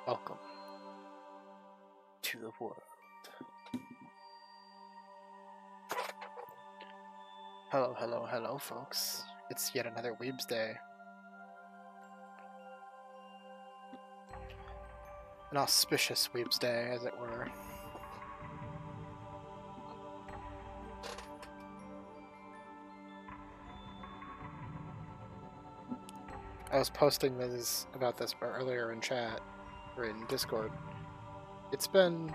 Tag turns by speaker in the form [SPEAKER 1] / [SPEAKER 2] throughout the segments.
[SPEAKER 1] Welcome to the world. Hello, hello, hello, folks. It's yet another Weebs Day. An auspicious Weebs Day, as it were. I was posting about this earlier in chat, or in Discord. It's been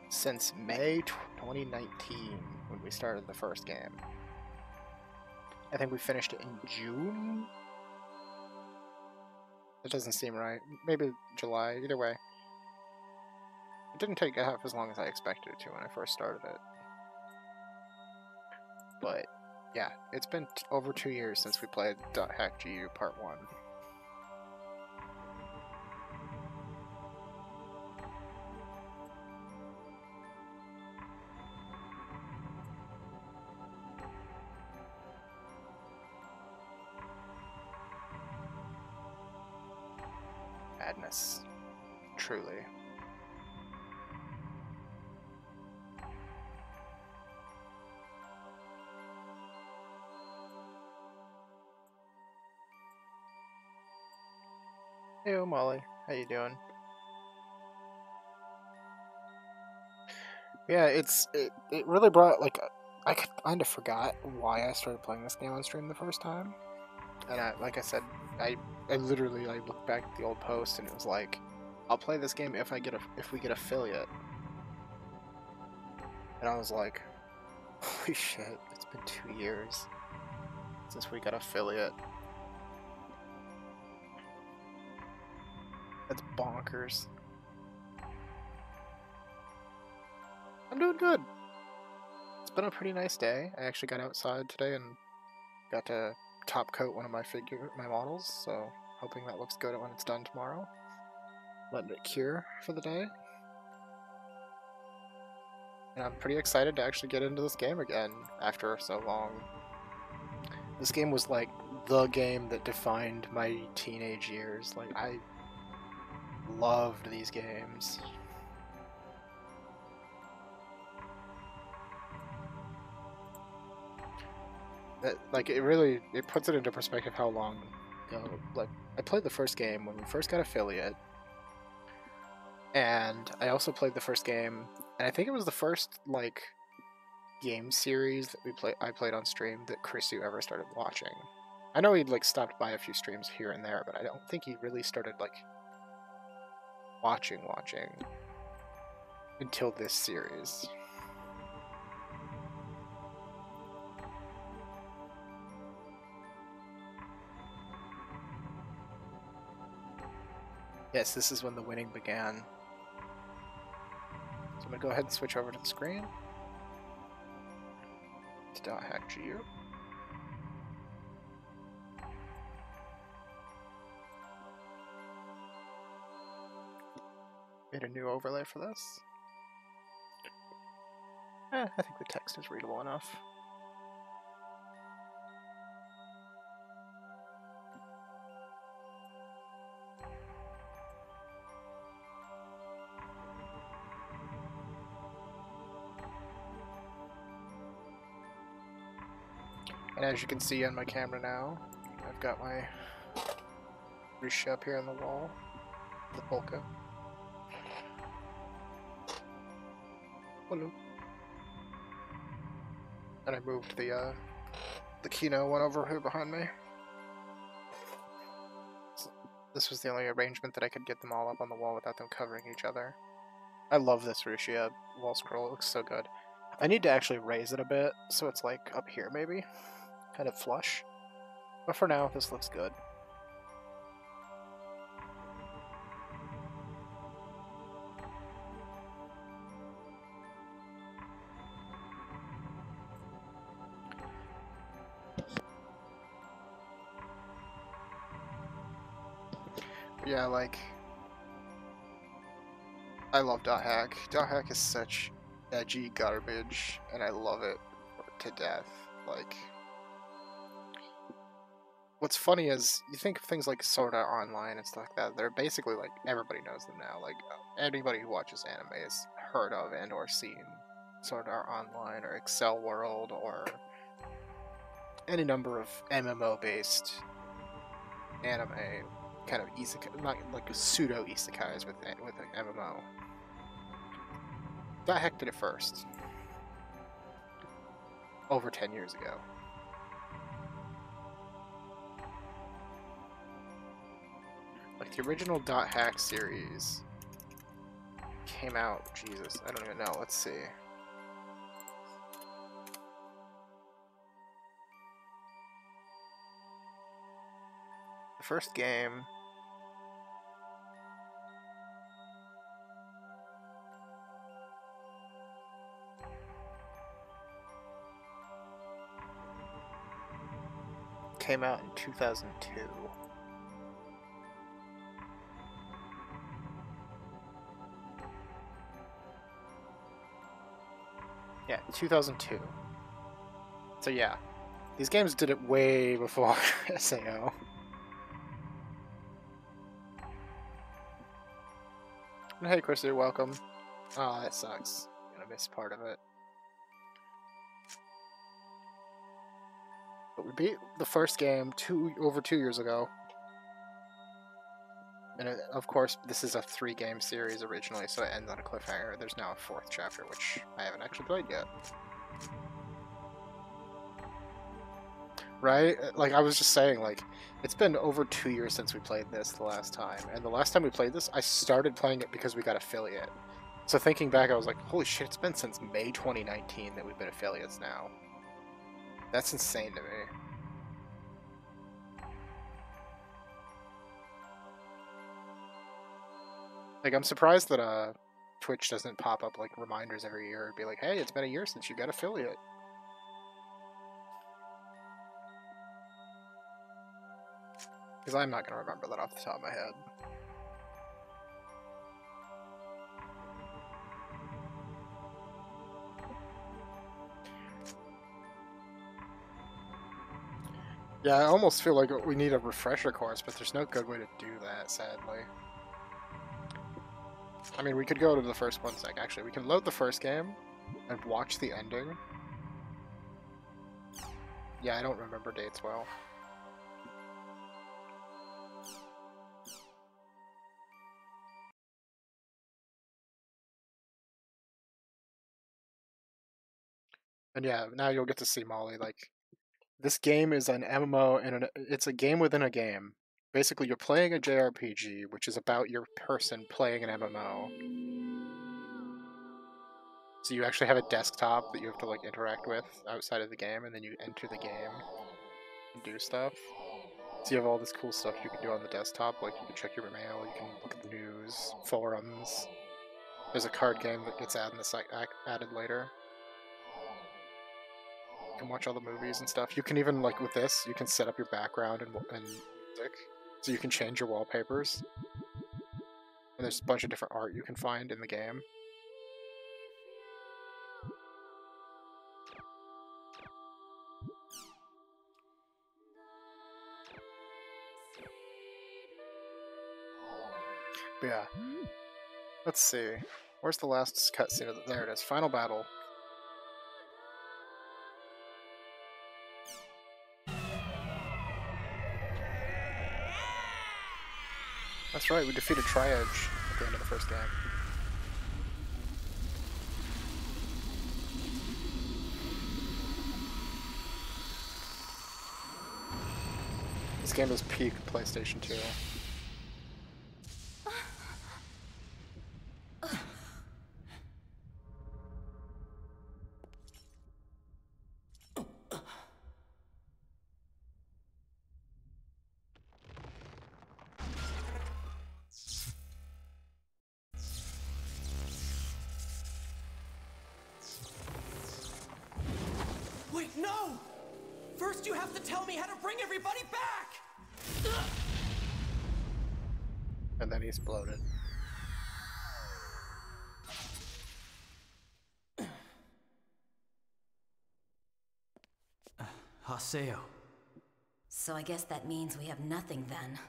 [SPEAKER 1] since May 2019 when we started the first game. I think we finished it in June? It doesn't seem right. Maybe July, either way. It didn't take half as long as I expected it to when I first started it. But yeah, it's been over 2 years since we played .hack.gu Part 1. Madness. Truly. Hey, Molly. How you doing? Yeah, it really brought, like, I kind of forgot why I started playing this game on stream the first time. And like I said, I literally looked back at the old post and it was like, I'll play this game if we get affiliate. And I was like, holy shit, it's been 2 years since we got affiliate. That's bonkers. I'm doing good. It's been a pretty nice day. I actually got outside today and got to top coat one of my models, so hoping that looks good when it's done tomorrow. Letting it cure for the day. And I'm pretty excited to actually get into this game again after so long. This game was like the game that defined my teenage years. Like, I loved these games. Like, it puts it into perspective how long ago. Like, I played the first game when we first got affiliate, and I also played the first game, and I think it was the first, like, game series that I played on stream that Chrisu ever started watching. I know he'd, like, stopped by a few streams here and there, but I don't think he really started, like, watching until this series. Yes, this is when the winning began. So I'm going to go ahead and switch over to the screen. To .hack.gu. Made a new overlay for this. I think the text is readable enough. And as you can see on my camera now, I've got my Reminisce up here on the wall, the polka. Hello. And I moved the Kino one over here behind me. So this was the only arrangement that I could get them all up on the wall without them covering each other. I love this Reminisce wall scroll, it looks so good. I need to actually raise it a bit, so it's like up here maybe. Kind of flush. But for now, this looks good. Yeah, like, I love .hack. .hack is such edgy garbage, and I love it to death. Like, what's funny is you think of things like Sword Art Online and stuff like that. They're basically like everybody knows them now. Like anybody who watches anime has heard of and or seen Sword Art Online or Excel World or any number of MMO-based anime kind of isekai, not like pseudo isekais with an MMO. That heck did it first, over 10 years ago. Like the original Dot Hack series came out, Jesus, I don't even know, let's see. The first game came out in 2002. Yeah, 2002. So yeah, these games did it way before SAO. Hey Chris, you're welcome. Oh, that sucks. I'm gonna miss part of it. But we beat the first game over 2 years ago. And of course, this is a 3-game series originally, so it ends on a cliffhanger. There's now a 4th chapter, which I haven't actually played yet. Right? Like, I was just saying, like, it's been over 2 years since we played this the last time. And the last time we played this, I started playing it because we got affiliate. So thinking back, I was like, holy shit, it's been since May 2019 that we've been affiliates now. That's insane to me. Like, I'm surprised that Twitch doesn't pop up like reminders every year and be like, hey, it's been a year since you got affiliate. Because I'm not going to remember that off the top of my head. Yeah, I almost feel like we need a refresher course, but there's no good way to do that, sadly. I mean, we could go to the first one sec. Actually, we can load the first game and watch the ending. Yeah, I don't remember dates well. And yeah, now you'll get to see Molly. Like, this game is an MMO, and it's a game within a game. Basically, you're playing a JRPG, which is about your person playing an MMO. So you actually have a desktop that you have to like interact with outside of the game, and then you enter the game and do stuff. So you have all this cool stuff you can do on the desktop, like you can check your mail, you can look at the news, forums. There's a card game that gets added later. You can watch all the movies and stuff. You can even, like with this, you can set up your background and music. So you can change your wallpapers. And there's a bunch of different art you can find in the game. But yeah. Let's see. Where's the last cutscene? There it is. Final battle. That's right, we defeated Tri-Edge at the end of the first game. This game is peak PlayStation 2.
[SPEAKER 2] Wait, no! First you have to tell me how to bring everybody back!
[SPEAKER 1] And then he exploded.
[SPEAKER 2] Haseo.
[SPEAKER 3] So I guess that means we have nothing then.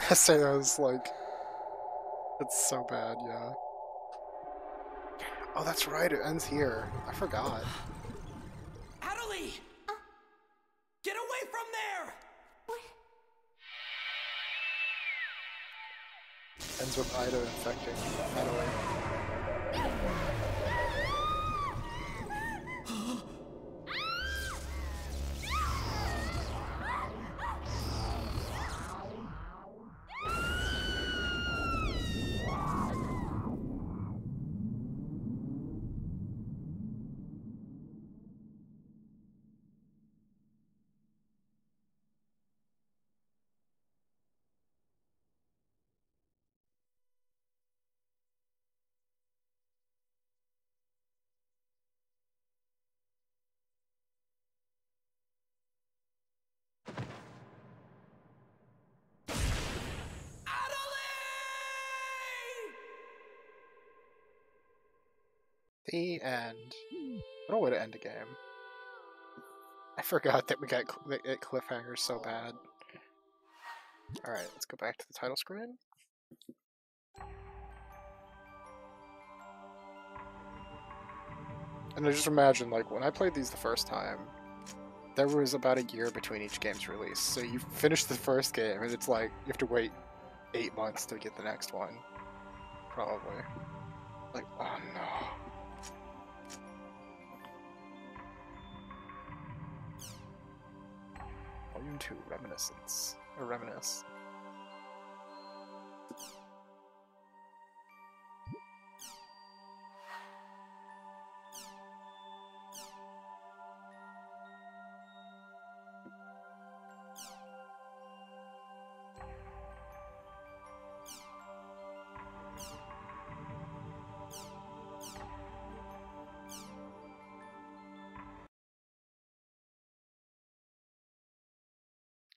[SPEAKER 1] I say that was like, it's so bad, yeah. Oh, that's right, it ends here. I forgot.
[SPEAKER 2] Adelie! Get away from there!
[SPEAKER 1] Ends with AIDA infecting Adelie. The end. What a way to end a game. I forgot that we got cliffhangers so bad. Alright, let's go back to the title screen. And I just imagine, like, when I played these the first time, there was about a year between each game's release. So you finish the first game, and it's like, you have to wait 8 months to get the next one. Probably. Like, oh no. Vol.2 Reminiscence. Or Reminisce.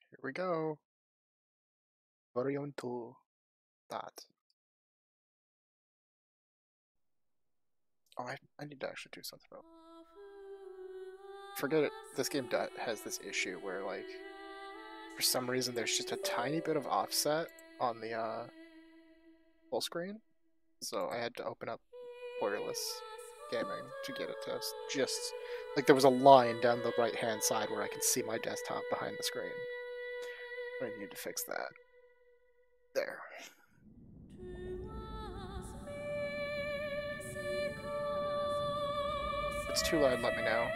[SPEAKER 1] Here we go. Vol.2. That. Oh, I need to actually do something about it. Forget it. This game has this issue where, like, for some reason there's just a tiny bit of offset on the full screen. So I had to open up borderless gaming to get it to just, like, there was a line down the right hand side where I could see my desktop behind the screen. I need to fix that. There. If it's too loud, let me know.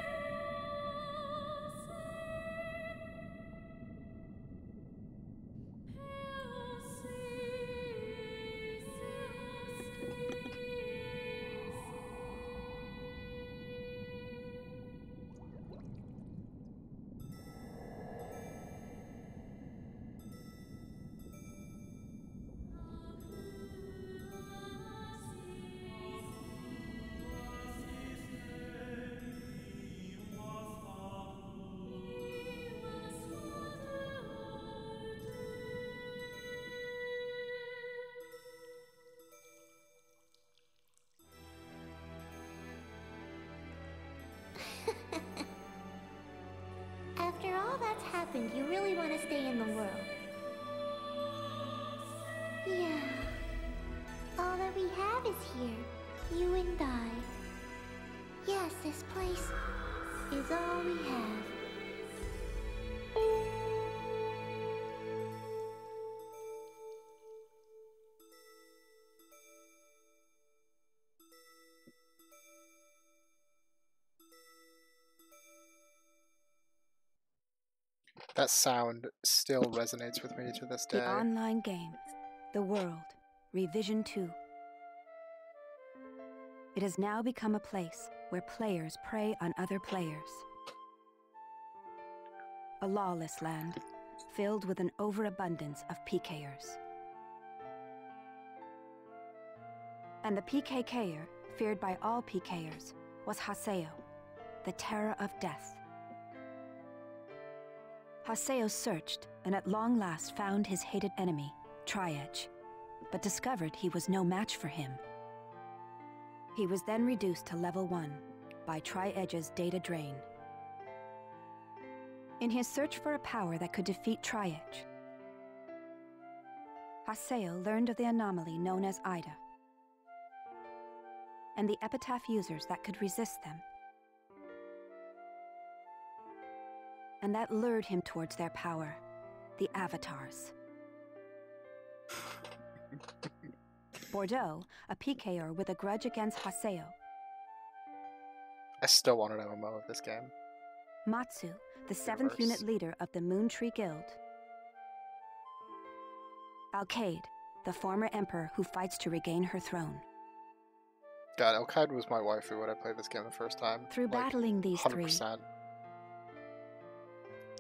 [SPEAKER 4] After all that's happened, you really want to stay in the world. Yeah. All that we have is here. You and I. Yes, this place is all we have.
[SPEAKER 1] That sound still resonates with me to this day.
[SPEAKER 3] The online game, the world, Revision 2. It has now become a place where players prey on other players. a lawless land, filled with an overabundance of PKers. And the PKKer, feared by all PKers, was Haseo, the terror of death. Haseo searched, and at long last found his hated enemy, Tri-Edge, but discovered he was no match for him. He was then reduced to level 1 by Tri-Edge's data drain. In his search for a power that could defeat Tri-Edge, Haseo learned of the anomaly known as AIDA, and the epitaph users that could resist them. And that lured him towards their power, the Avatars. Bordeaux, a PKer with a grudge against Haseo.
[SPEAKER 1] I still want an MMO of this game.
[SPEAKER 3] Matsu, the 7th unit leader of the Moon Tree Guild. Alkaid, the former emperor who fights to regain her throne.
[SPEAKER 1] God, Alkaid was my waifu when I played this game the first time.
[SPEAKER 3] Through battling these
[SPEAKER 1] 100%.
[SPEAKER 3] three,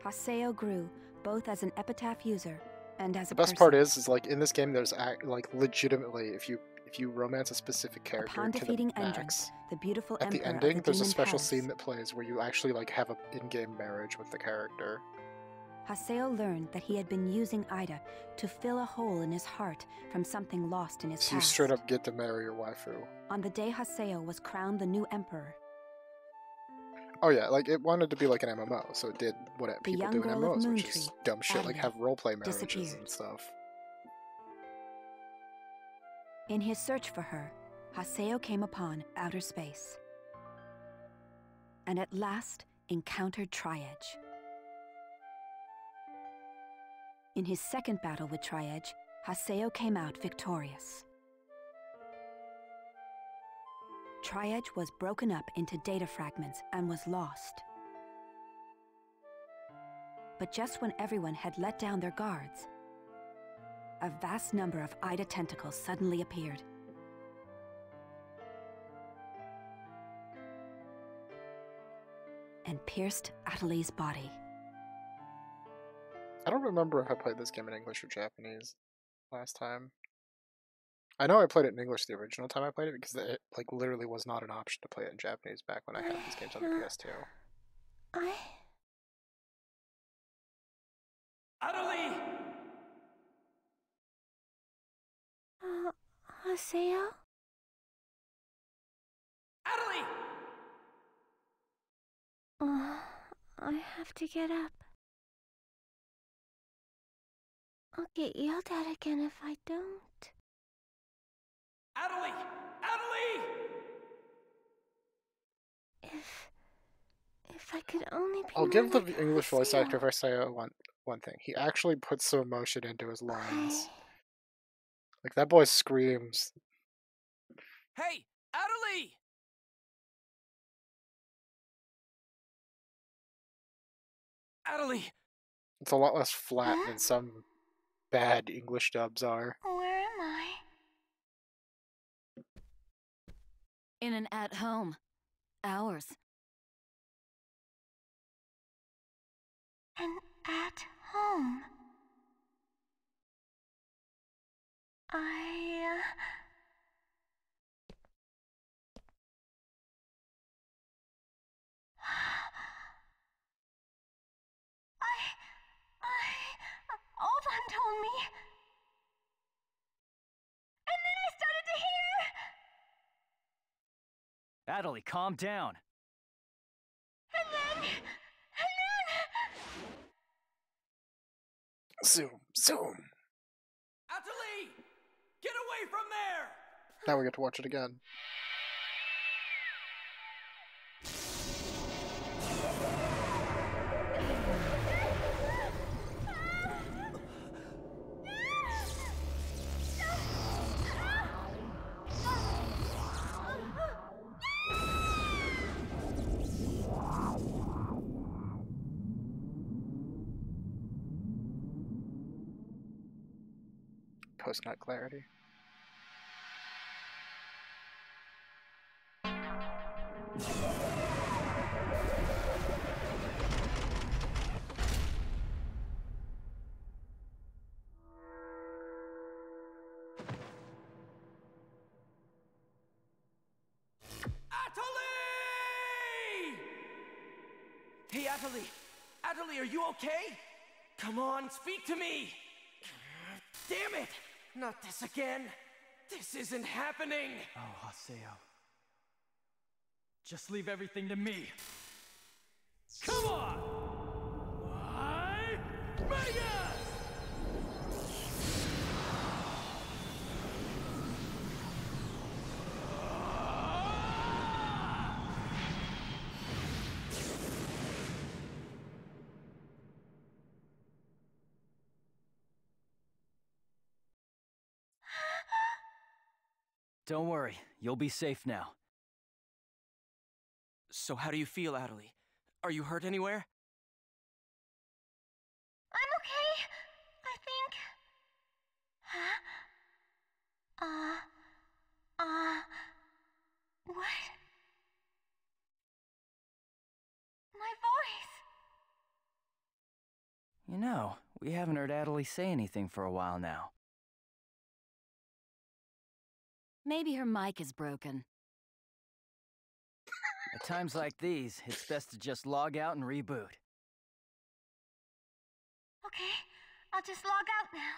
[SPEAKER 3] Haseo grew both as an epitaph user and as a
[SPEAKER 1] The best part is like in this game, there's like legitimately, if you romance a specific character
[SPEAKER 3] upon
[SPEAKER 1] to
[SPEAKER 3] defeating
[SPEAKER 1] the
[SPEAKER 3] Endrun,
[SPEAKER 1] max,
[SPEAKER 3] the beautiful
[SPEAKER 1] at the
[SPEAKER 3] emperor
[SPEAKER 1] ending,
[SPEAKER 3] of the
[SPEAKER 1] there's a
[SPEAKER 3] Demon
[SPEAKER 1] special
[SPEAKER 3] Palace,
[SPEAKER 1] scene that plays where you actually like have an in-game marriage with the character.
[SPEAKER 3] Haseo learned that he had been using AIDA to fill a hole in his heart from something lost in his
[SPEAKER 1] So you
[SPEAKER 3] past.
[SPEAKER 1] straight up get to marry your waifu.
[SPEAKER 3] On the day Haseo was crowned the new emperor,
[SPEAKER 1] Oh yeah, like it wanted to be like an MMO, so it did what
[SPEAKER 3] The
[SPEAKER 1] people
[SPEAKER 3] young
[SPEAKER 1] do in
[SPEAKER 3] girl of
[SPEAKER 1] MMOs, which is
[SPEAKER 3] Moontree,
[SPEAKER 1] dumb shit like
[SPEAKER 3] Adelaide,
[SPEAKER 1] have roleplay marriages and
[SPEAKER 3] disappeared.
[SPEAKER 1] stuff.
[SPEAKER 3] in his search for her, Haseo came upon outer space, and at last encountered Tri-Edge. In his second battle with Tri-Edge, Haseo came out victorious. Tri-Edge was broken up into data fragments and was lost. But just when everyone had let down their guards, a vast number of AIDA tentacles suddenly appeared. And pierced Adelai's body.
[SPEAKER 1] I don't remember if I played this game in English or Japanese last time. I know I played it in English the original time I played it because it like literally was not an option to play it in Japanese back when I had these games on the PS2.
[SPEAKER 2] Adelie!
[SPEAKER 4] Haseo?
[SPEAKER 2] Adelie!
[SPEAKER 4] I have to get up. I'll get yelled at again if I don't.
[SPEAKER 2] Adelie! Adelie!
[SPEAKER 4] If I could only be
[SPEAKER 1] I'll
[SPEAKER 4] more
[SPEAKER 1] give the
[SPEAKER 4] like
[SPEAKER 1] English voice
[SPEAKER 4] Haseo.
[SPEAKER 1] actor for Saya one thing. He actually puts some emotion into his lines. Like that boy screams.
[SPEAKER 2] Hey, Adelie! Adelie!
[SPEAKER 1] It's a lot less flat
[SPEAKER 4] Huh?
[SPEAKER 1] than some bad English dubs are.
[SPEAKER 4] Where am I?
[SPEAKER 3] In an at-home. Ours.
[SPEAKER 4] And at home. Ovan told me. And then I started to hear.
[SPEAKER 2] Adelie, calm down.
[SPEAKER 4] And then.
[SPEAKER 1] Zoom, zoom.
[SPEAKER 2] Adelie! Get away from there!
[SPEAKER 1] Now we get to watch it again. Post-nut clarity.
[SPEAKER 2] Adderley! Adderley, are you okay? Come on, speak to me! Damn it! Not this again! This isn't happening!
[SPEAKER 5] Oh, Haseo. Just leave everything to me. Come on! My Vegas! Don't worry, you'll be safe now.
[SPEAKER 2] So how do you feel, Adderley? Are you hurt anywhere?
[SPEAKER 4] I'm okay, I think. Huh? What? My voice!
[SPEAKER 5] You know, we haven't heard Adderley say anything for a while now.
[SPEAKER 3] Maybe her mic is broken.
[SPEAKER 5] At times like these, it's best to just log out and reboot.
[SPEAKER 4] Okay, I'll just log out now.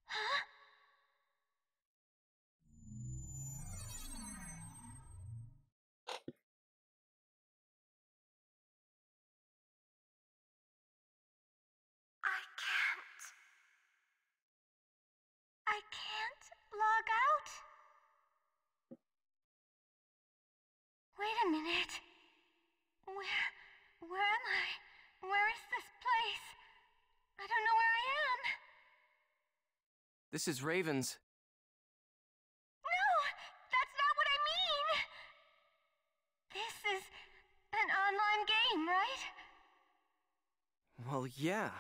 [SPEAKER 4] Huh? I can't log out? Wait a minute. Where am I? Where is this place? I don't know where I am.
[SPEAKER 2] This is Raven's.
[SPEAKER 4] No, that's not what I mean. This is an online game, right?
[SPEAKER 2] Well, yeah.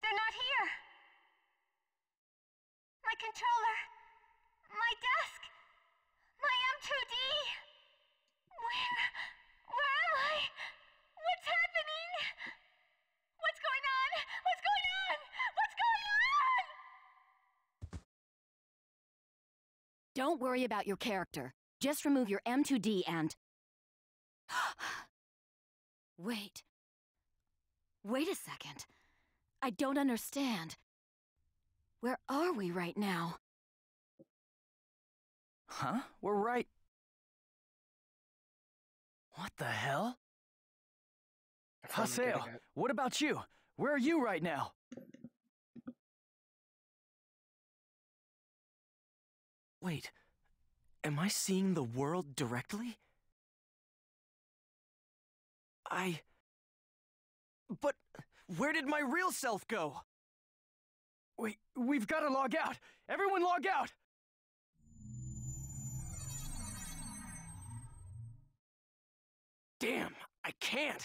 [SPEAKER 4] They're not here. My controller. My desk. My M2D. Where am I? What's happening? What's going on? What's going on? What's going on?
[SPEAKER 3] Don't worry about your character. Just remove your M2D and... Wait. Wait a second. I don't understand. Where are we right now?
[SPEAKER 5] Huh? We're right... What the hell?
[SPEAKER 1] I finally
[SPEAKER 5] Haseo,
[SPEAKER 1] getting it.
[SPEAKER 5] what about you? Where are you right now?
[SPEAKER 2] Wait, am I seeing the world directly? But where did my real self go?
[SPEAKER 5] We've got to log out! Everyone log out!
[SPEAKER 2] Damn, I can't!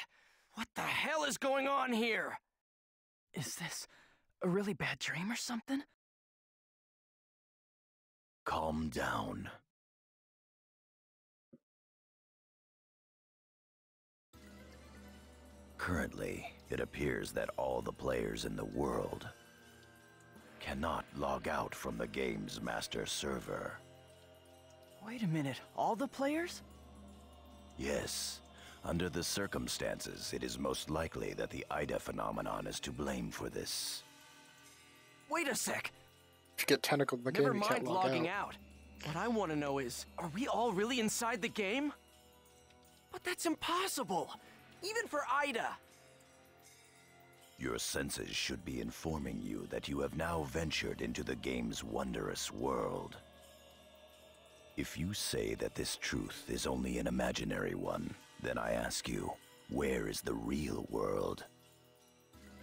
[SPEAKER 2] What the hell is going on here?
[SPEAKER 5] Is this a really bad dream or something?
[SPEAKER 6] Calm down. Currently, it appears that all the players in the world cannot log out from the game's master server.
[SPEAKER 5] Wait a minute, all the players?
[SPEAKER 6] Yes, under the circumstances, it is most likely that the AIDA phenomenon is to blame for this.
[SPEAKER 2] Wait a sec!
[SPEAKER 1] If you get tentacled in the
[SPEAKER 2] Never
[SPEAKER 1] game, you can't
[SPEAKER 2] mind
[SPEAKER 1] log
[SPEAKER 2] logging
[SPEAKER 1] out.
[SPEAKER 2] out. What I want to know is, are we all really inside the game? But that's impossible! Even for AIDA!
[SPEAKER 6] Your senses should be informing you that you have now ventured into the game's wondrous world. If you say that this truth is only an imaginary one, then I ask you, where is the real world?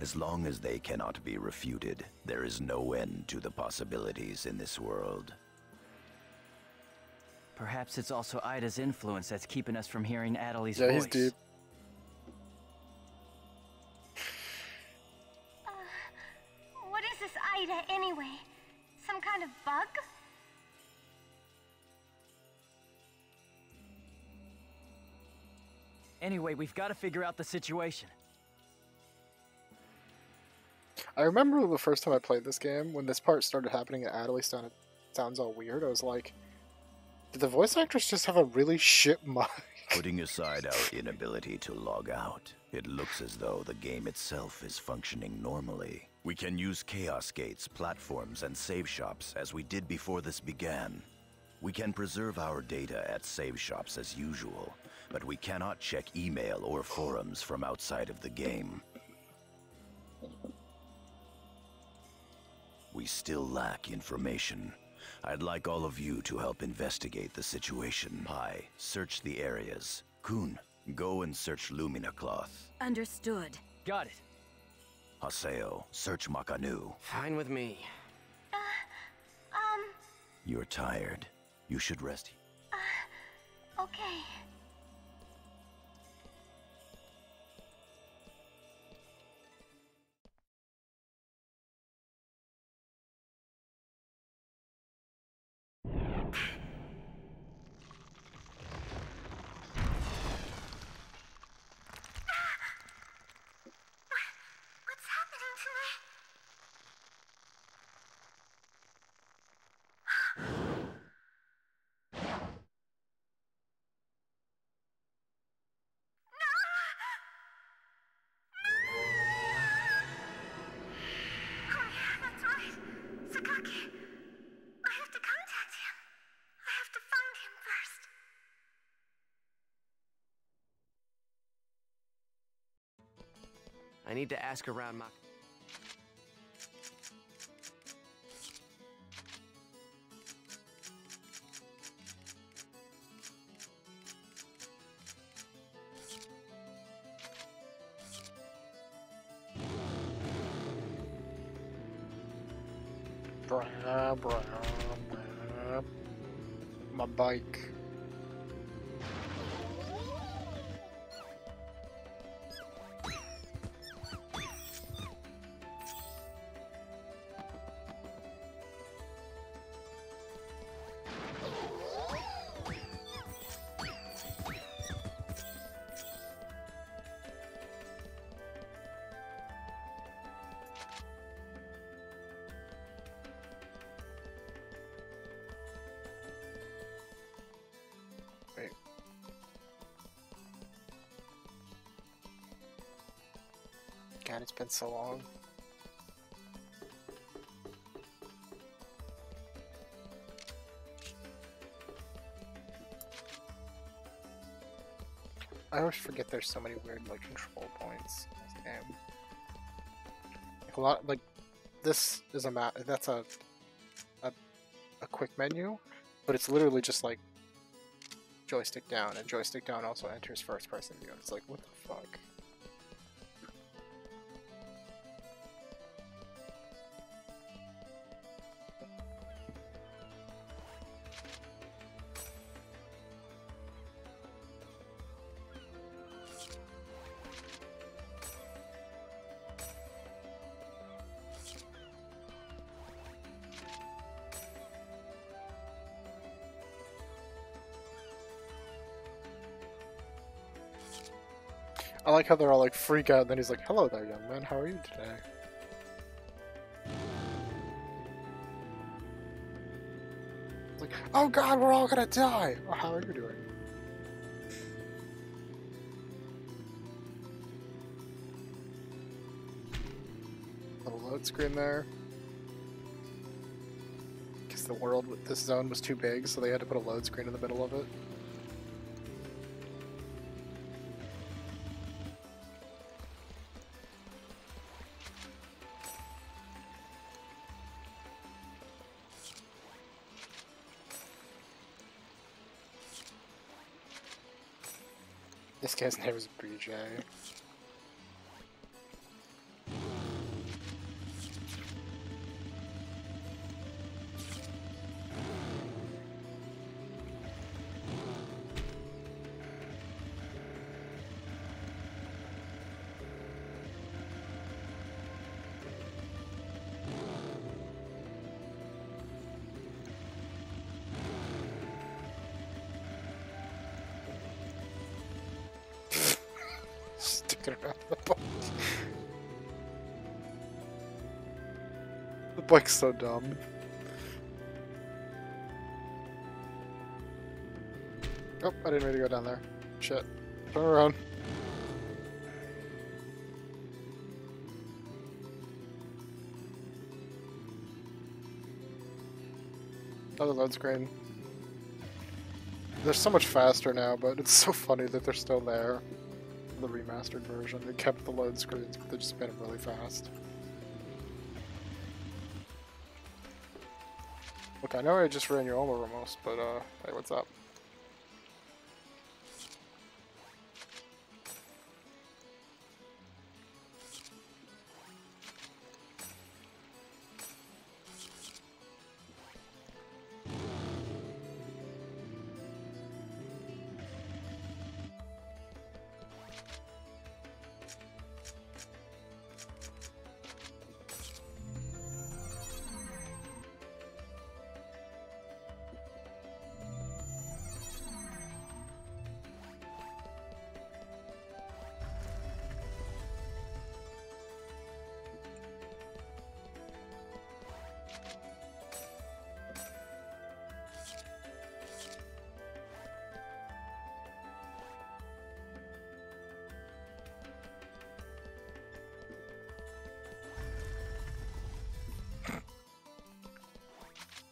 [SPEAKER 6] As long as they cannot be refuted, there is no end to the possibilities in this world.
[SPEAKER 5] Perhaps it's also AIDA's influence that's keeping us from hearing Adderley's
[SPEAKER 1] Yeah,
[SPEAKER 5] voice.
[SPEAKER 1] he's deep.
[SPEAKER 4] What is this AIDA anyway? Some kind of bug?
[SPEAKER 5] Anyway, we've got to figure out the situation.
[SPEAKER 1] I remember the first time I played this game, when this part started happening and Adelie sounds all weird, I was like, did the voice actors just have a really shit mic?
[SPEAKER 6] Putting aside our inability to log out, it looks as though the game itself is functioning normally. We can use chaos gates, platforms, and save shops as we did before this began. We can preserve our data at save shops as usual, but we cannot check email or forums from outside of the game. We still lack information. I'd like all of you to help investigate the situation. Pi, search the areas. Kun, go and search Lumina Cloth.
[SPEAKER 3] Understood.
[SPEAKER 5] Got it.
[SPEAKER 6] Haseo, search Makanu.
[SPEAKER 2] Fine with me.
[SPEAKER 6] You're tired. You should rest.
[SPEAKER 4] Okay. What's happening to me? Oh yeah, that's right. Sakaki. I have to contact him. I have to find him first.
[SPEAKER 2] I need to ask around Mak.
[SPEAKER 1] Brah, brah, brah. My bike. Wait. God, it's been so long. I always forget there's so many weird like control points in this game. Like, a lot like this is a map. That's a quick menu, but it's literally just like joystick down, and joystick down also enters first person view. It's like, what the fuck? I like how they're all like freak out, and then he's like, hello there, young man, how are you today? It's like, oh god, we're all gonna die! Oh, how are you doing? Little load screen there. Because the world with this zone was too big, so they had to put a load screen in the middle of it. This guy's name is BJ. Sticking it out of the box. bike's so dumb. Oh, I didn't mean to go down there. Shit. Turn around. Another load screen. They're so much faster now, but it's so funny that they're still there. The remastered version. They kept the load screens, but they just made them really fast. Look, I know I just ran you over almost, but hey, what's up?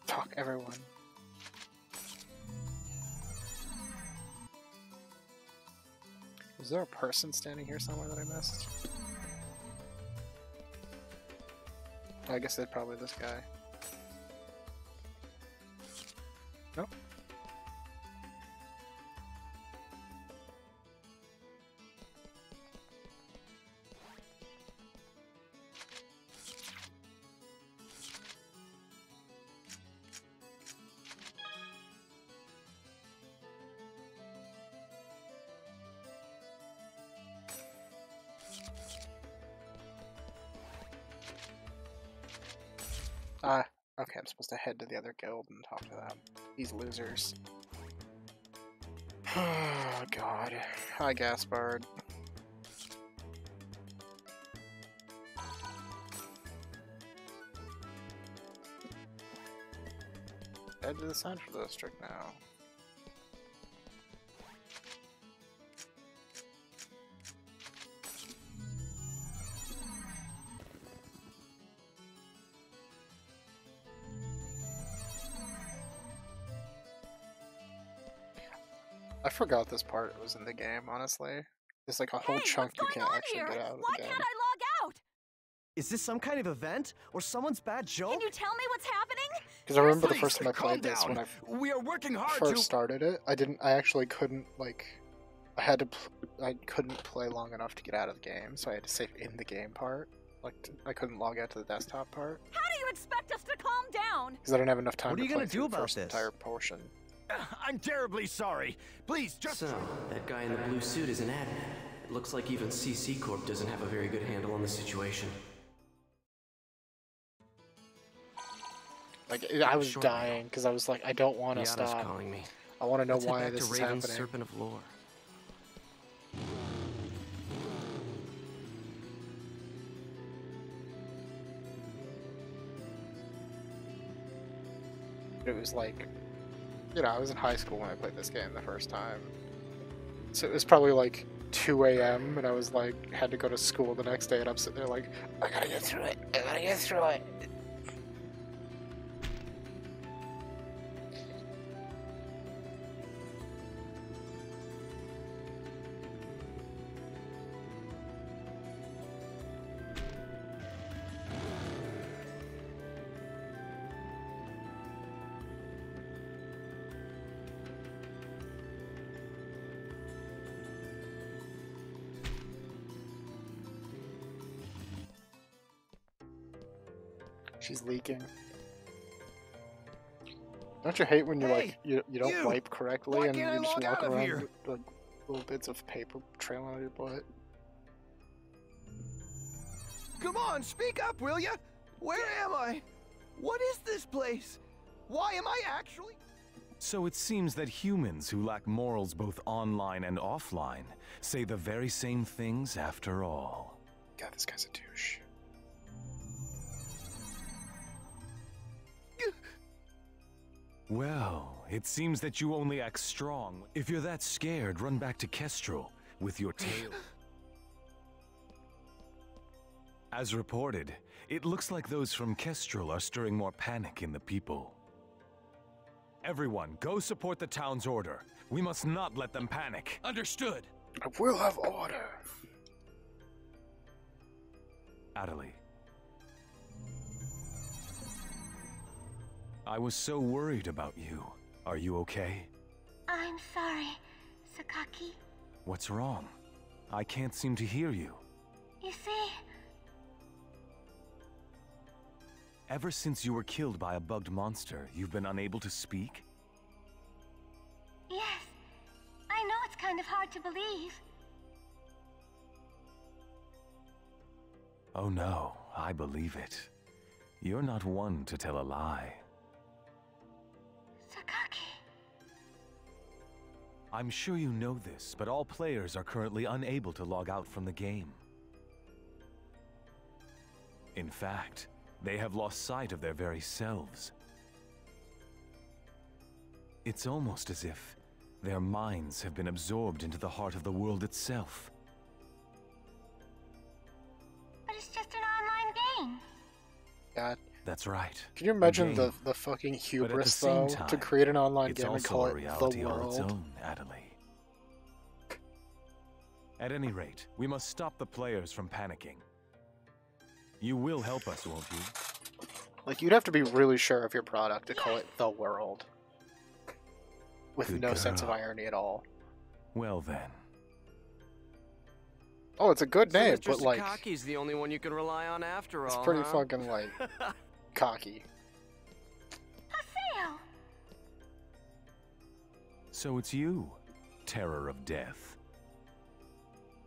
[SPEAKER 1] Talk, everyone. Is there a person standing here somewhere that I missed? I guess it's probably this guy. Nope. Okay, I'm supposed to head to the other guild and talk to them. These losers. Oh, God. Hi, Gaspard. Head to the Central District now. I forgot this part was in the game, honestly. There's like a whole chunk you can't actually get out of the game.
[SPEAKER 7] Why can't I log out?
[SPEAKER 2] Is this some kind of event or someone's bad joke?
[SPEAKER 7] Can you tell me what's happening?
[SPEAKER 1] Because I remember the first time I played this, when I
[SPEAKER 2] We are working hard
[SPEAKER 1] first started it, I actually couldn't, like, I couldn't play long enough to get out of the game, so I had to save in the game part. Like, I couldn't log out to the desktop part.
[SPEAKER 7] How do you expect us to calm down?
[SPEAKER 1] Because I didn't have enough time
[SPEAKER 2] What are
[SPEAKER 1] to
[SPEAKER 2] you
[SPEAKER 1] play
[SPEAKER 2] gonna
[SPEAKER 1] through
[SPEAKER 2] do
[SPEAKER 1] the
[SPEAKER 2] about
[SPEAKER 1] first
[SPEAKER 2] this?
[SPEAKER 1] entire portion.
[SPEAKER 2] I'm terribly sorry. Please, just...
[SPEAKER 8] So, that guy in the blue suit is an admin. It looks like even CC Corp doesn't have a very good handle on the situation.
[SPEAKER 1] Like, I was dying, because I was like, I don't want to
[SPEAKER 8] Yada's
[SPEAKER 1] stop.
[SPEAKER 8] calling me.
[SPEAKER 1] I want to know
[SPEAKER 8] Let's head
[SPEAKER 1] why
[SPEAKER 8] back
[SPEAKER 1] this
[SPEAKER 8] to
[SPEAKER 1] is
[SPEAKER 8] Raven's
[SPEAKER 1] happening.
[SPEAKER 8] Serpent of Lore.
[SPEAKER 1] It was like, you know, I was in high school when I played this game the first time. So it was probably like 2 a.m. and I was like, had to go to school the next day, and I'm sitting there like, I gotta get through it. I gotta get through it. She's leaking. Don't you hate when you like you don't wipe correctly and you just walk around with like little bits of paper trailing on your butt?
[SPEAKER 2] Come on, speak up, will ya? Where am I? What is this place? Why am I actually...
[SPEAKER 9] So it seems that humans who lack morals both online and offline say the very same things after all.
[SPEAKER 1] God, this guy's a douche.
[SPEAKER 9] Well, it seems that you only act strong. If you're that scared, run back to Kestrel with your tail. As reported, it looks like those from Kestrel are stirring more panic in the people. Everyone, go support the town's order. We must not let them panic.
[SPEAKER 2] Understood.
[SPEAKER 1] I will have order.
[SPEAKER 9] Adelie. I was so worried about you. Are you okay?
[SPEAKER 4] I'm sorry, Sakaki.
[SPEAKER 9] What's wrong? I can't seem to hear you.
[SPEAKER 4] You see...
[SPEAKER 9] Ever since you were killed by a bugged monster, you've been unable to speak?
[SPEAKER 4] Yes. I know it's kind of hard to believe.
[SPEAKER 9] Oh no, I believe it. You're not one to tell a lie.
[SPEAKER 4] Sakaki.
[SPEAKER 9] I'm sure you know this, but all players are currently unable to log out from the game. In fact, they have lost sight of their very selves. It's almost as if their minds have been absorbed into the heart of the world itself.
[SPEAKER 4] But it's just an online game.
[SPEAKER 1] God.
[SPEAKER 9] That's right.
[SPEAKER 1] Can you imagine
[SPEAKER 9] game.
[SPEAKER 1] the fucking
[SPEAKER 9] But at the
[SPEAKER 1] hubris,
[SPEAKER 9] same
[SPEAKER 1] though,
[SPEAKER 9] time,
[SPEAKER 1] to create an online
[SPEAKER 9] it's
[SPEAKER 1] game and
[SPEAKER 9] also
[SPEAKER 1] call
[SPEAKER 9] a
[SPEAKER 1] it
[SPEAKER 9] reality
[SPEAKER 1] The
[SPEAKER 9] all its
[SPEAKER 1] World?
[SPEAKER 9] own, Adelie. At any rate, we must stop the players from panicking. You will help us, won't you?
[SPEAKER 1] Like, you'd have to be really sure of your product to call it The World. With
[SPEAKER 9] Good
[SPEAKER 1] no sense of
[SPEAKER 9] girl.
[SPEAKER 1] irony at all.
[SPEAKER 9] Well then.
[SPEAKER 1] Oh, it's a good name,
[SPEAKER 8] Mr.
[SPEAKER 1] but like,
[SPEAKER 8] Sakaki's the only one you can rely on after
[SPEAKER 1] it's
[SPEAKER 8] all,
[SPEAKER 1] pretty
[SPEAKER 8] huh?
[SPEAKER 1] fucking, like, cocky.
[SPEAKER 4] Haseo!
[SPEAKER 9] So it's you, Terror of Death.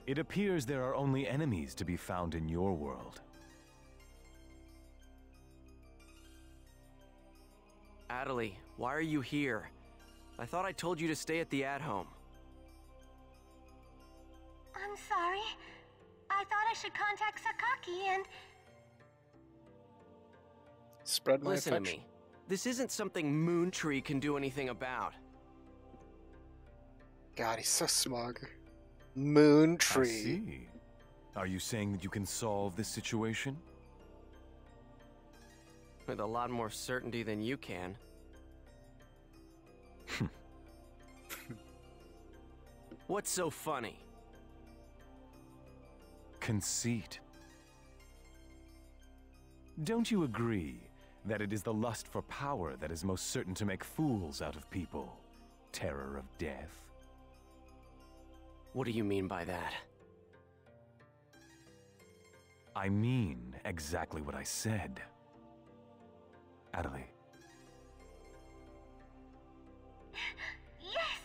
[SPEAKER 9] It appears there are only enemies to be found in your world.
[SPEAKER 8] Adelie, why are you here? I thought I told you to stay at the at-home.
[SPEAKER 4] I'm sorry. I thought I should contact Sakaki and...
[SPEAKER 1] Spread my
[SPEAKER 8] Listen to
[SPEAKER 1] affection.
[SPEAKER 8] me. This isn't something Moontree can do anything about.
[SPEAKER 1] God, he's so smug.
[SPEAKER 9] I
[SPEAKER 1] Moontree.
[SPEAKER 9] see. Are you saying that you can solve this situation?
[SPEAKER 8] With a lot more certainty than you can. What's so funny?
[SPEAKER 9] Conceit. Don't you agree that it is the lust for power that is most certain to make fools out of people? Terror of Death.
[SPEAKER 8] What do you mean by that?
[SPEAKER 9] I mean exactly what I said. Adelie.
[SPEAKER 4] Yes!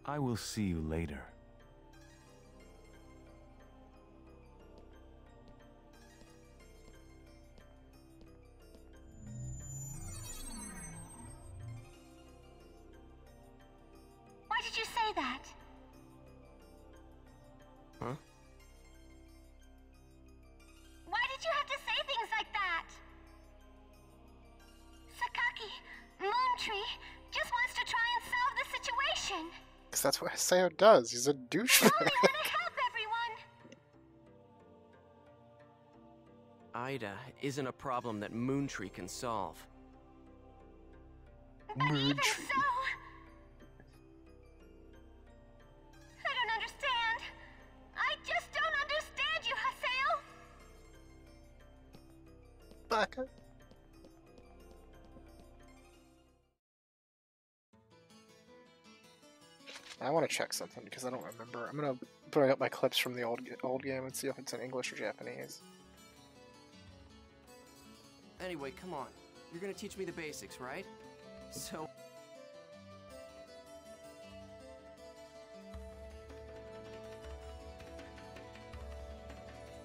[SPEAKER 9] I will see you later.
[SPEAKER 4] Why did you say that?
[SPEAKER 8] Huh?
[SPEAKER 4] Why did you have to say things like that? Sakaki, Moontree, just wants to try and solve the situation.
[SPEAKER 1] Because that's what Haseo does. He's a douchebag.
[SPEAKER 4] Only want to help everyone.
[SPEAKER 8] AIDA isn't a problem that Moontree can solve.
[SPEAKER 4] But even
[SPEAKER 1] Moontree.
[SPEAKER 4] so... I don't understand. I just don't understand you, Haseo.
[SPEAKER 1] Baka. I want to check something because I don't remember. I'm gonna bring up my clips from the old game and see if it's in English or Japanese.
[SPEAKER 8] Anyway, come on. You're gonna teach me the basics, right? So...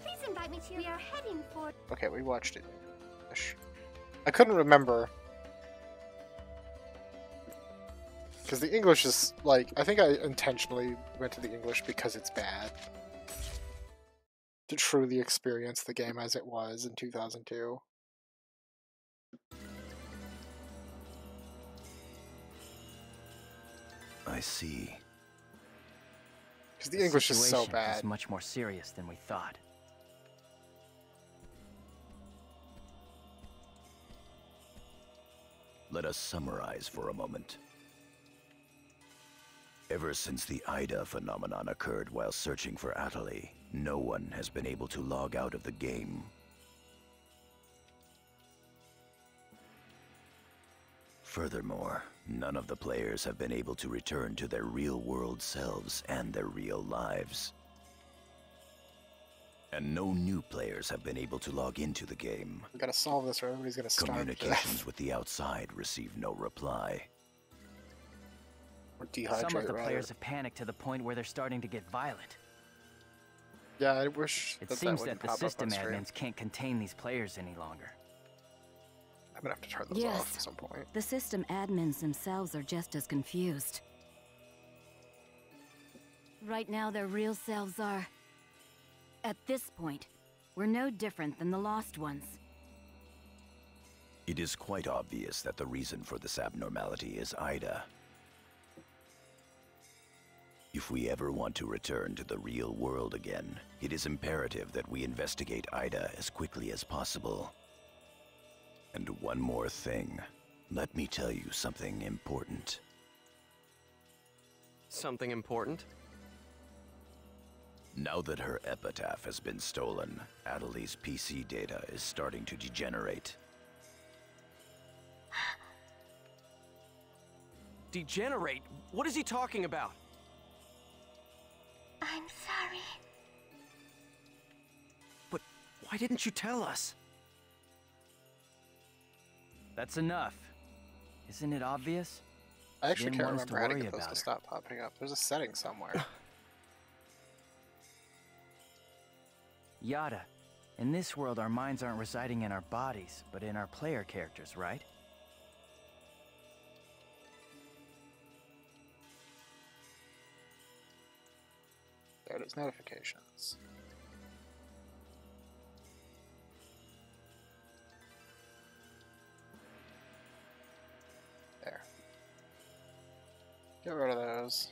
[SPEAKER 4] Please invite me to We are heading for...
[SPEAKER 1] Okay, we watched it in English. I couldn't remember. Because the English is, like, I think I intentionally went to the English because it's bad. To truly experience the game as it was in 2002.
[SPEAKER 6] I see.
[SPEAKER 1] Because the English is so
[SPEAKER 5] Situation
[SPEAKER 1] bad.
[SPEAKER 5] is much more serious than we thought.
[SPEAKER 6] Let us summarize for a moment. Ever since the AIDA phenomenon occurred while searching for Atali, no one has been able to log out of the game. Furthermore, none of the players have been able to return to their real-world selves and their real lives. And no new players have been able to log into the game.
[SPEAKER 1] We gotta solve this or everybody's gonna starve to
[SPEAKER 6] Communications
[SPEAKER 1] death.
[SPEAKER 6] with the outside receive no reply.
[SPEAKER 1] Or dehydrate,
[SPEAKER 5] Some of the
[SPEAKER 1] rather.
[SPEAKER 5] players have panicked to the point where they're starting to get violent.
[SPEAKER 1] Yeah, I wish
[SPEAKER 5] It
[SPEAKER 1] that
[SPEAKER 5] seems
[SPEAKER 1] wouldn't
[SPEAKER 5] that the
[SPEAKER 1] pop up on
[SPEAKER 5] system
[SPEAKER 1] stream.
[SPEAKER 5] admins can't contain these players any longer.
[SPEAKER 1] I'm gonna have to turn those
[SPEAKER 3] Yes.
[SPEAKER 1] off at some point.
[SPEAKER 3] The system admins themselves are just as confused. Right now, their real selves are... At this point, we're no different than the lost ones.
[SPEAKER 6] It is quite obvious that the reason for this abnormality is AIDA. If we ever want to return to the real world again, it is imperative that we investigate AIDA as quickly as possible. And one more thing. Let me tell you something important.
[SPEAKER 8] Something important?
[SPEAKER 6] Now that her epitaph has been stolen, Atali's PC data is starting to degenerate.
[SPEAKER 8] Degenerate? What is he talking about?
[SPEAKER 4] I'm sorry.
[SPEAKER 8] But why didn't you tell us?
[SPEAKER 5] That's enough. Isn't it obvious?
[SPEAKER 1] I actually
[SPEAKER 5] Didn't
[SPEAKER 1] can't
[SPEAKER 5] want us to
[SPEAKER 1] remember how to
[SPEAKER 5] worry
[SPEAKER 1] get those
[SPEAKER 5] about
[SPEAKER 1] to
[SPEAKER 5] her.
[SPEAKER 1] stop popping up. There's a setting somewhere.
[SPEAKER 5] Yada. In this world, our minds aren't residing in our bodies, but in our player characters, right?
[SPEAKER 1] There it is, notifications. There. Get rid of those.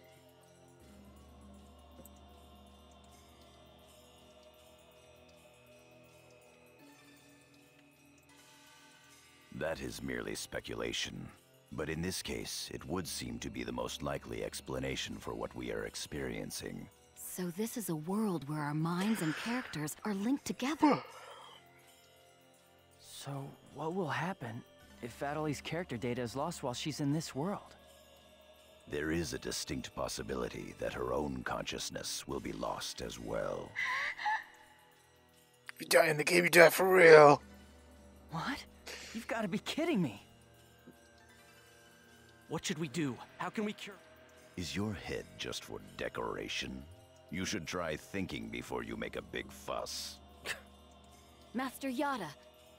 [SPEAKER 6] That is merely speculation. But in this case, it would seem to be the most likely explanation for what we are experiencing.
[SPEAKER 3] So this is a world where our minds and characters are linked together.
[SPEAKER 5] So, what will happen if Atali's character data is lost while she's in this world?
[SPEAKER 6] There is a distinct possibility that her own consciousness will be lost as well.
[SPEAKER 1] If you die in the game, you die for real.
[SPEAKER 5] What? You've got to be kidding me.
[SPEAKER 8] What should we do? How can we cure...
[SPEAKER 6] Is your head just for decoration? You should try thinking before you make a big fuss.
[SPEAKER 3] Master Yada,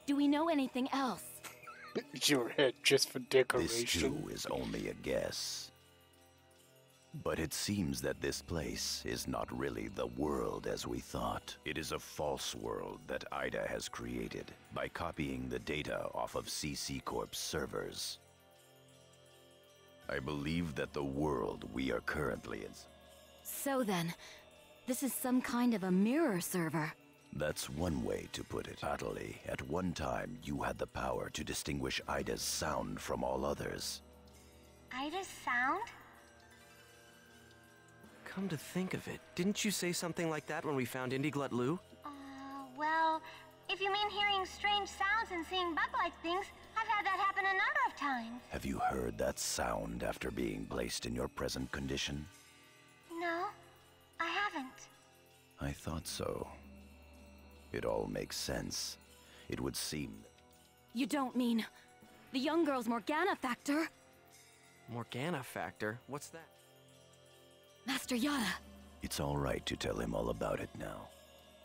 [SPEAKER 3] do we know anything else?
[SPEAKER 1] Your head just for decoration.
[SPEAKER 6] This too is only a guess. But it seems that this place is not really the world as we thought. It is a false world that AIDA has created by copying the data off of CC Corp's servers. I believe that the world we are currently in...
[SPEAKER 3] So then, this is some kind of a mirror server.
[SPEAKER 6] That's one way to put it. Atali, at one time you had the power to distinguish AIDA's sound from all others.
[SPEAKER 4] Ida's sound?
[SPEAKER 8] Come to think of it, didn't you say something like that when we found Indiglut Lu?
[SPEAKER 4] Well, if you mean hearing strange sounds and seeing bug-like things, I've had that happen a number of times.
[SPEAKER 6] Have you heard that sound after being placed in your present condition?
[SPEAKER 4] No, I haven't.
[SPEAKER 6] I thought so. It all makes sense. It would seem...
[SPEAKER 3] You don't mean the young girl's Morgana factor?
[SPEAKER 8] Morgana factor? What's that?
[SPEAKER 3] Master Yada.
[SPEAKER 6] It's all right to tell him all about it now.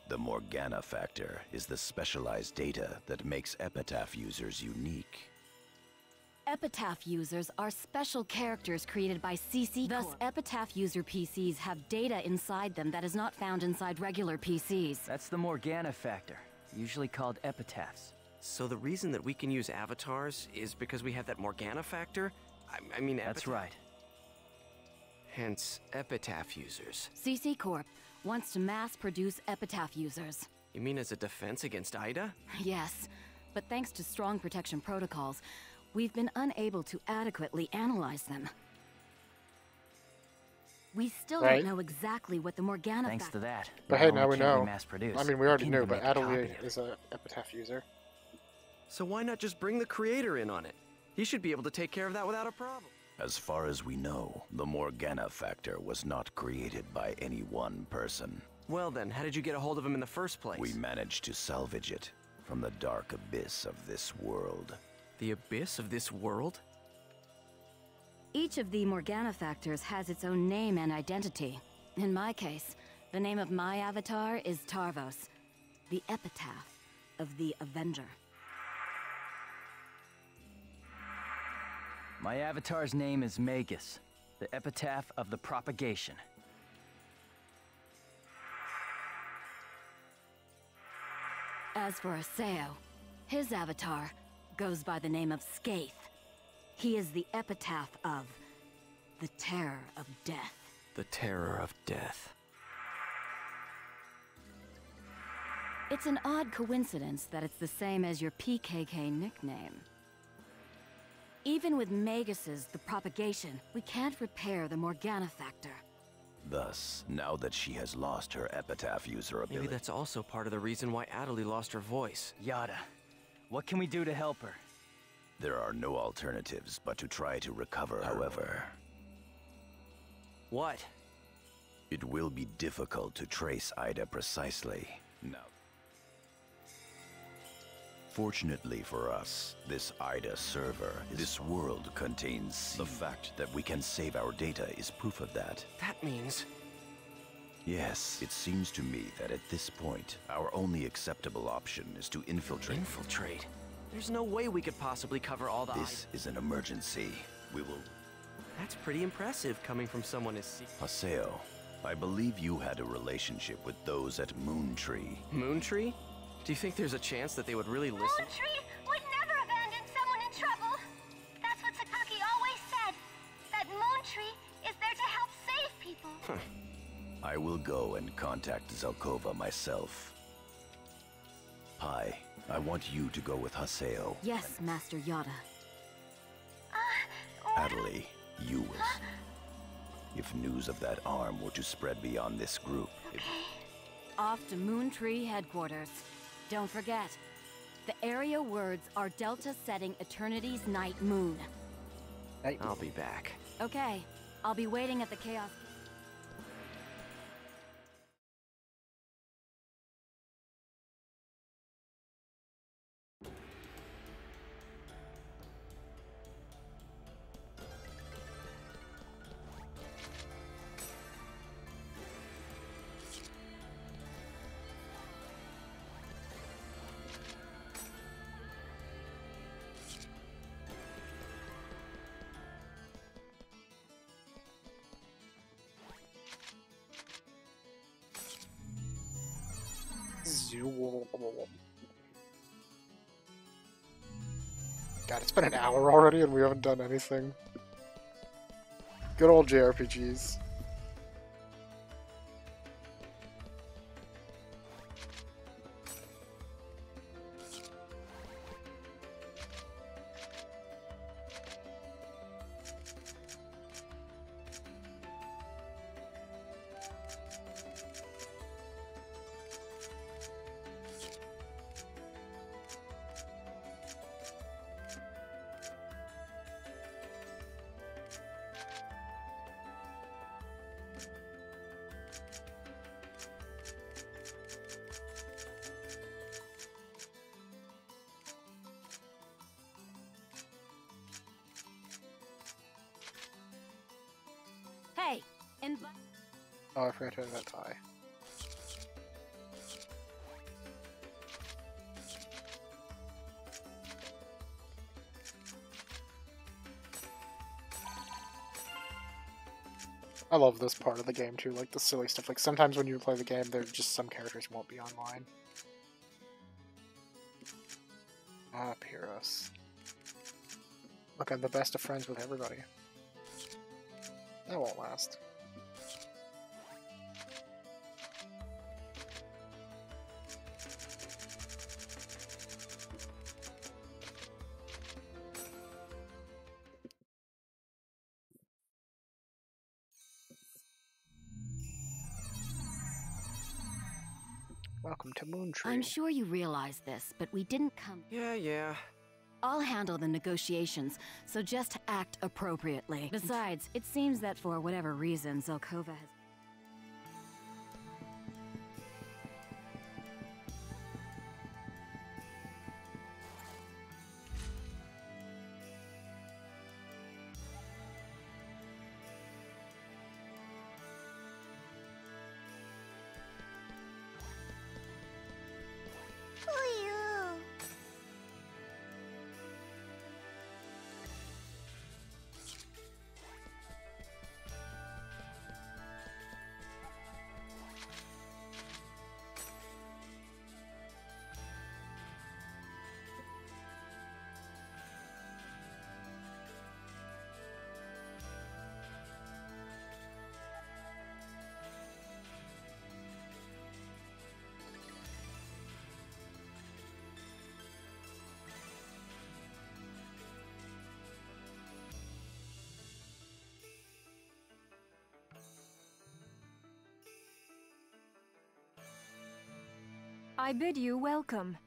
[SPEAKER 6] The Morgana factor is the specialized data that makes Epitaph users unique.
[SPEAKER 3] Epitaph users are special characters created by CC Corp. Thus, Epitaph user PCs have data inside them that is not found inside regular PCs.
[SPEAKER 5] That's the Morgana factor, usually called epitaphs.
[SPEAKER 8] So the reason that we can use avatars is because we have that Morgana factor? I mean,
[SPEAKER 5] That's right.
[SPEAKER 8] Hence, epitaph users.
[SPEAKER 3] CC Corp wants to mass-produce epitaph users.
[SPEAKER 8] You mean as a defense against AIDA?
[SPEAKER 3] Yes, but thanks to strong protection protocols, we've been unable to adequately analyze them. We still
[SPEAKER 1] Right.
[SPEAKER 3] don't know exactly what the Morgana
[SPEAKER 5] Thanks to that.
[SPEAKER 1] But
[SPEAKER 5] not
[SPEAKER 1] hey,
[SPEAKER 5] only
[SPEAKER 1] now we
[SPEAKER 5] can't
[SPEAKER 1] know.
[SPEAKER 5] mass-produce,
[SPEAKER 1] I mean, we already
[SPEAKER 5] can't
[SPEAKER 1] knew,
[SPEAKER 5] even
[SPEAKER 1] but
[SPEAKER 5] make a copy
[SPEAKER 1] Adelaide
[SPEAKER 5] of it.
[SPEAKER 1] is a epitaph user.
[SPEAKER 8] So why not just bring the creator in on it? He should be able to take care of that without a problem.
[SPEAKER 6] As far as we know, the Morgana factor was not created by any one person.
[SPEAKER 8] Well then, how did you get a hold of him in the first place?
[SPEAKER 6] We managed to salvage it from the dark abyss of this world.
[SPEAKER 8] The abyss of this world?
[SPEAKER 3] Each of the Morgana factors has its own name and identity. In my case, the name of my avatar is Tarvos, the epitaph of the Avenger.
[SPEAKER 5] My avatar's name is Magus, the epitaph of the propagation.
[SPEAKER 3] As for Aseo, his avatar goes by the name of Skaith. He is the epitaph of the terror of death.
[SPEAKER 8] The terror of death.
[SPEAKER 3] It's an odd coincidence that it's the same as your PKK nickname. Even with Magus's the propagation, we can't repair the Morgana factor.
[SPEAKER 6] Thus, now that she has lost her epitaph user ability...
[SPEAKER 8] Maybe that's also part of the reason why Adelaide lost her voice.
[SPEAKER 5] Yada, what can we do to help her?
[SPEAKER 6] There are no alternatives but to try to recover her. However,
[SPEAKER 8] What?
[SPEAKER 6] it will be difficult to trace AIDA precisely. Now, fortunately for us, this AIDA server, this world contains seed. The fact that we can save our data is proof of that.
[SPEAKER 8] That means...
[SPEAKER 6] Yes, it seems to me that at this point, our only acceptable option is to infiltrate.
[SPEAKER 8] Infiltrate? There's no way we could possibly cover all the...
[SPEAKER 6] This is an emergency. We will...
[SPEAKER 8] That's pretty impressive coming from someone as...
[SPEAKER 6] Aseo, I believe you had a relationship with those at Moontree.
[SPEAKER 8] Moontree? Do you think there's a chance that they would really listen?
[SPEAKER 4] Moontree would never abandon someone in trouble. That's what Sakaki always said. That Moontree is there to help save people.
[SPEAKER 6] I will go and contact Zelkova myself. Pi, I want you to go with Haseo.
[SPEAKER 3] Yes, Master Yada.
[SPEAKER 6] Adelaide, you will. If news of that arm were to spread beyond this group, it...
[SPEAKER 3] Off to Moontree headquarters. Don't forget, the area words are Delta setting Eternity's night moon.
[SPEAKER 8] I'll be back.
[SPEAKER 3] Okay, I'll be waiting at the Chaos...
[SPEAKER 1] God, it's been an hour already and we haven't done anything. Good old JRPGs.
[SPEAKER 3] Hey, and...
[SPEAKER 1] Oh, I forgot to have that tie. I love this part of the game too, like the silly stuff. Like sometimes when you play the game, there's just some characters won't be online. Ah, Pyrrhus. Look, I'm the best of friends with everybody. That won't last. Welcome to Moontree.
[SPEAKER 3] I'm sure you realize this, but we didn't come...
[SPEAKER 8] Yeah.
[SPEAKER 3] I'll handle the negotiations, so just act appropriately. Besides, it seems that for whatever reason, Zelkova has...
[SPEAKER 10] I bid you welcome.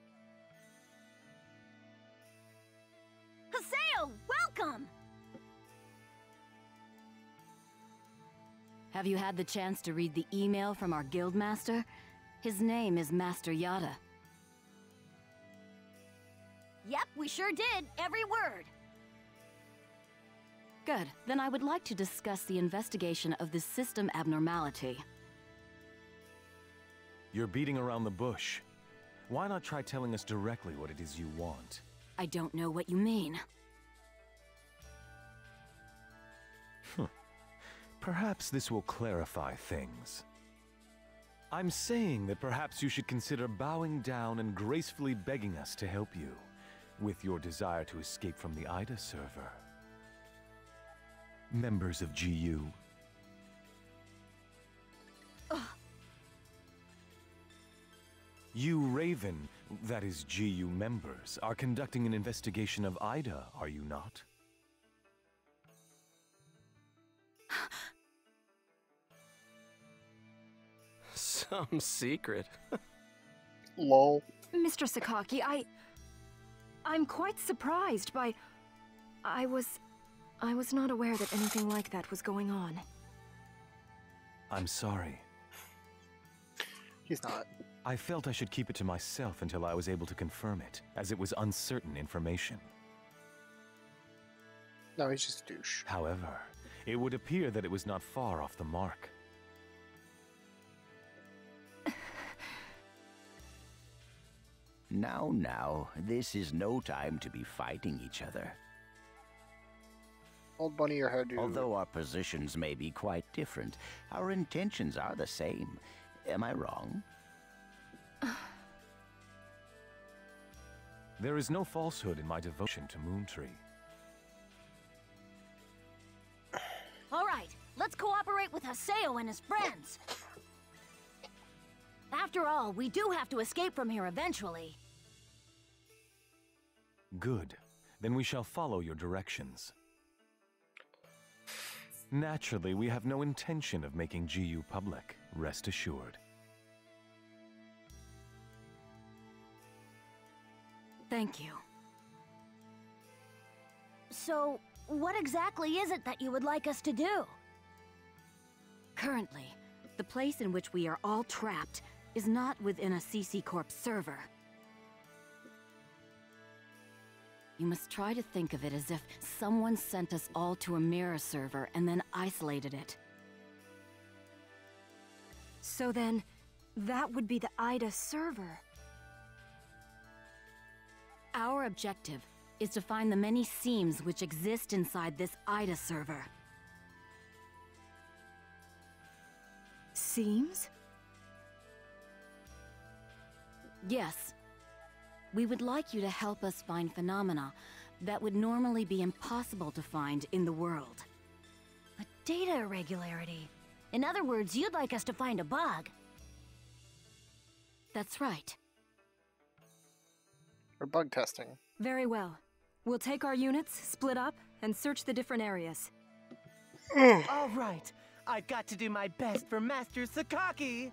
[SPEAKER 7] Haseo, welcome!
[SPEAKER 3] Have you had the chance to read the email from our guildmaster? His name is Master Yada.
[SPEAKER 7] Yep, we sure did. Every word.
[SPEAKER 3] Good. Then I would like to discuss the investigation of this system abnormality.
[SPEAKER 9] You're beating around the bush. Why not try telling us directly what it is you want?
[SPEAKER 3] I don't know what you mean.
[SPEAKER 9] Perhaps this will clarify things. I'm saying that perhaps you should consider bowing down and gracefully begging us to help you with your desire to escape from the AIDA server. Members of GU. You Raven, that is GU members, are conducting an investigation of AIDA, are you not?
[SPEAKER 8] Some secret.
[SPEAKER 1] Lol.
[SPEAKER 10] Mr. Sakaki, I'm quite surprised by... I was not aware that anything like that was going on.
[SPEAKER 9] I'm sorry.
[SPEAKER 1] He's not.
[SPEAKER 9] I felt I should keep it to myself until I was able to confirm it, as it was uncertain information.
[SPEAKER 1] No, he's just a douche.
[SPEAKER 9] However, it would appear that it was not far off the mark.
[SPEAKER 6] Now, this is no time to be fighting each other.
[SPEAKER 1] Old bunny or hairdo.
[SPEAKER 6] Although our positions may be quite different, our intentions are the same. Am I wrong?
[SPEAKER 9] There is no falsehood in my devotion to Moontree.
[SPEAKER 7] All right, let's cooperate with Haseo and his friends. After all, we do have to escape from here eventually.
[SPEAKER 9] Good. Then we shall follow your directions. Naturally, we have no intention of making GU public, rest assured.
[SPEAKER 3] Thank you.
[SPEAKER 7] So, what exactly is it that you would like us to do?
[SPEAKER 3] Currently, the place in which we are all trapped is not within a CC Corp server. You must try to think of it as if someone sent us all to a mirror server and then isolated it.
[SPEAKER 10] So then, that would be the AIDA server.
[SPEAKER 3] Our objective is to find the many seams which exist inside this AIDA server.
[SPEAKER 10] Seams?
[SPEAKER 3] Yes. We would like you to help us find phenomena that would normally be impossible to find in the world.
[SPEAKER 7] A data irregularity. In other words, you'd like us to find a bug.
[SPEAKER 3] That's right.
[SPEAKER 1] We're bug testing.
[SPEAKER 10] Very well. We'll take our units, split up, and search the different areas.
[SPEAKER 2] All right, I've got to do my best for Master Sakaki.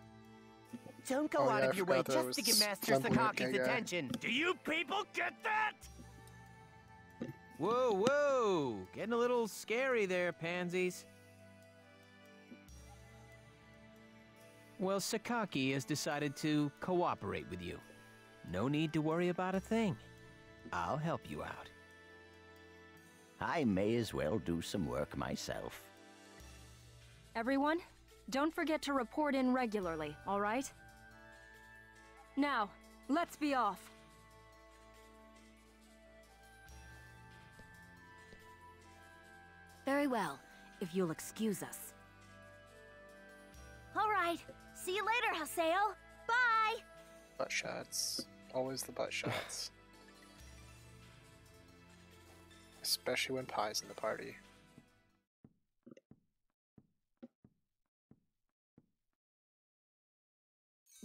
[SPEAKER 11] Don't go out of your way just to get Master Sakaki's attention.
[SPEAKER 5] Do you people get that? Whoa, whoa! Getting a little scary there, pansies. Well, Sakaki has decided to cooperate with you. No need to worry about a thing. I'll help you out.
[SPEAKER 12] I may as well do some work myself.
[SPEAKER 10] Everyone, don't forget to report in regularly, all right? Now, let's be off.
[SPEAKER 7] Very well, if you'll excuse us. All right. See you later, Haseo. Bye!
[SPEAKER 1] Butt shots. Always the butt shots. Especially when Pie's in the party.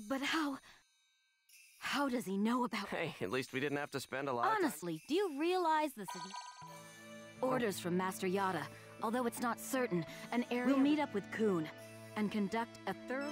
[SPEAKER 7] But how does he know about...
[SPEAKER 8] Hey, at least we didn't have to spend a lot
[SPEAKER 7] Honestly, do you realize this is... Orders from Master Yada, although it's not certain, an area... We'll meet up with Kun and conduct a thorough...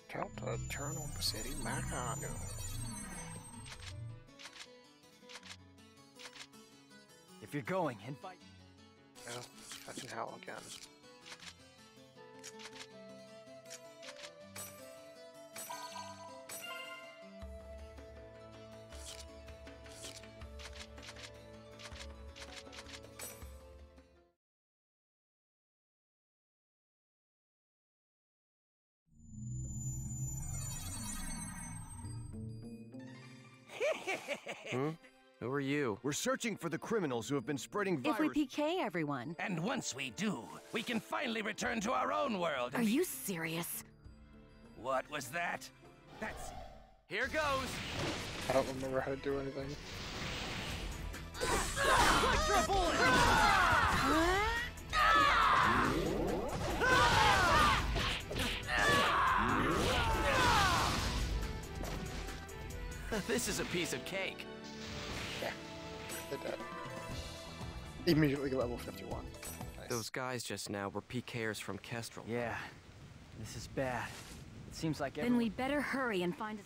[SPEAKER 1] Count the Eternal City Magano.
[SPEAKER 5] If you're going, invite...
[SPEAKER 1] Oh, fucking hell again.
[SPEAKER 8] Who are you?
[SPEAKER 11] We're searching for the criminals who have been spreading virus.
[SPEAKER 3] If we PK everyone...
[SPEAKER 2] And once we do, we can finally return to our own world.
[SPEAKER 3] Are you serious?
[SPEAKER 2] What was that? That's...
[SPEAKER 8] Here goes!
[SPEAKER 1] I don't remember how to do anything.
[SPEAKER 2] Electro bullet!
[SPEAKER 8] This is a piece of cake.
[SPEAKER 1] Yeah, they're dead. Immediately level 51. Nice.
[SPEAKER 8] Those guys just now were PKers from Kestrel.
[SPEAKER 5] Yeah, this is bad. It seems like
[SPEAKER 3] Then we'd better hurry and find us...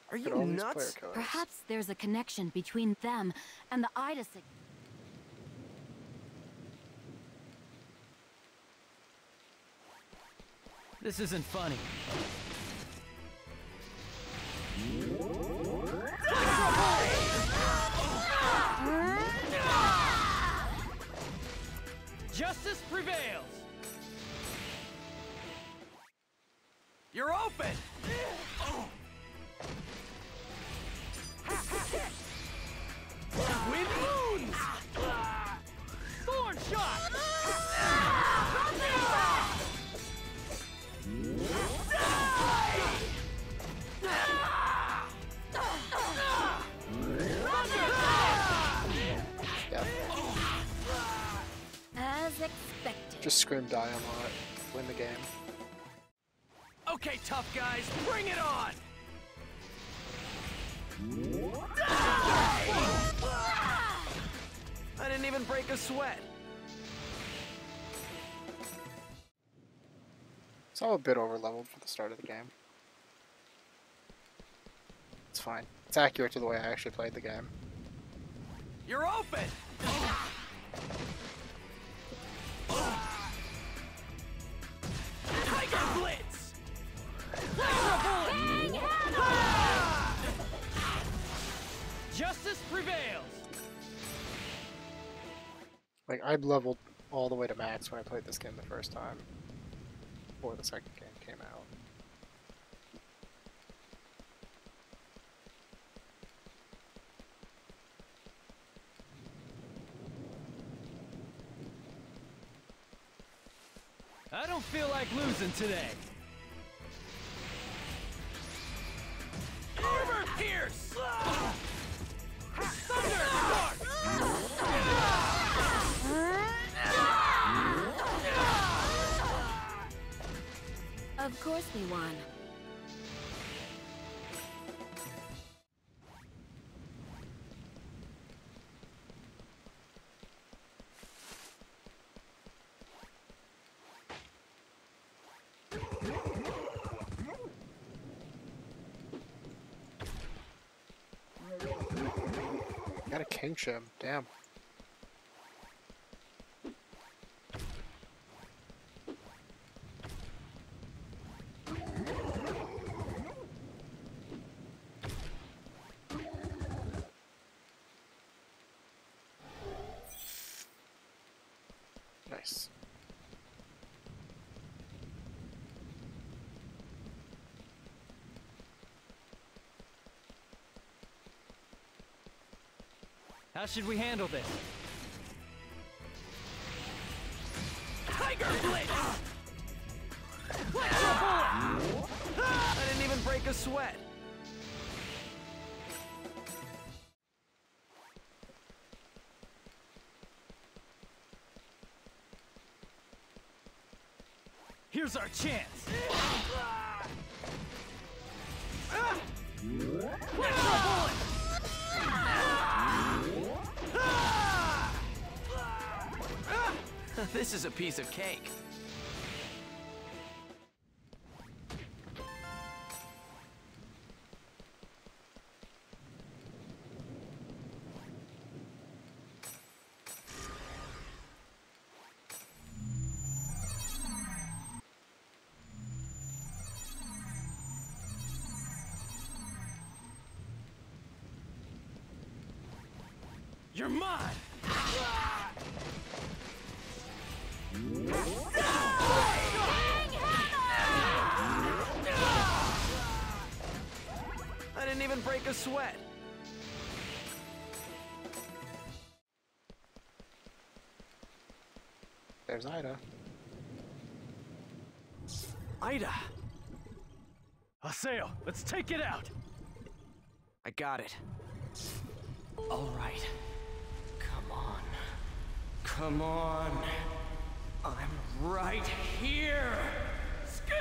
[SPEAKER 8] Are you nuts?
[SPEAKER 3] Perhaps there's a connection between them and the AIDA signal.
[SPEAKER 5] This isn't funny.
[SPEAKER 2] Justice prevails! You're open! Wind moons! Thorn shot!
[SPEAKER 3] As expected.
[SPEAKER 1] Just scream die on it. Win the game.
[SPEAKER 2] Okay, tough guys, bring it on!
[SPEAKER 8] I didn't even break a sweat.
[SPEAKER 1] It's all a bit over-leveled for the start of the game. It's fine. It's accurate to the way I actually played the game.
[SPEAKER 2] You're open! Tiger Blitz! Justice prevails!
[SPEAKER 1] Like, I'd leveled all the way to max when I played this game the first time. Before the second game came out.
[SPEAKER 2] I don't feel like losing today. Armor Pierce! Thunder Spark!
[SPEAKER 7] Of course we won.
[SPEAKER 1] Got a king shim, damn. Nice.
[SPEAKER 2] How should we handle this? Tiger Blitz! Electro Bullet! I didn't even break a sweat. Here's our chance. Electro Bullet! This is a piece of cake. You're mine! I didn't even break a sweat.
[SPEAKER 1] There's AIDA.
[SPEAKER 2] AIDA! Aseo, let's take it out! I got it. All right. Come on. Come on. I'm right here! Skate!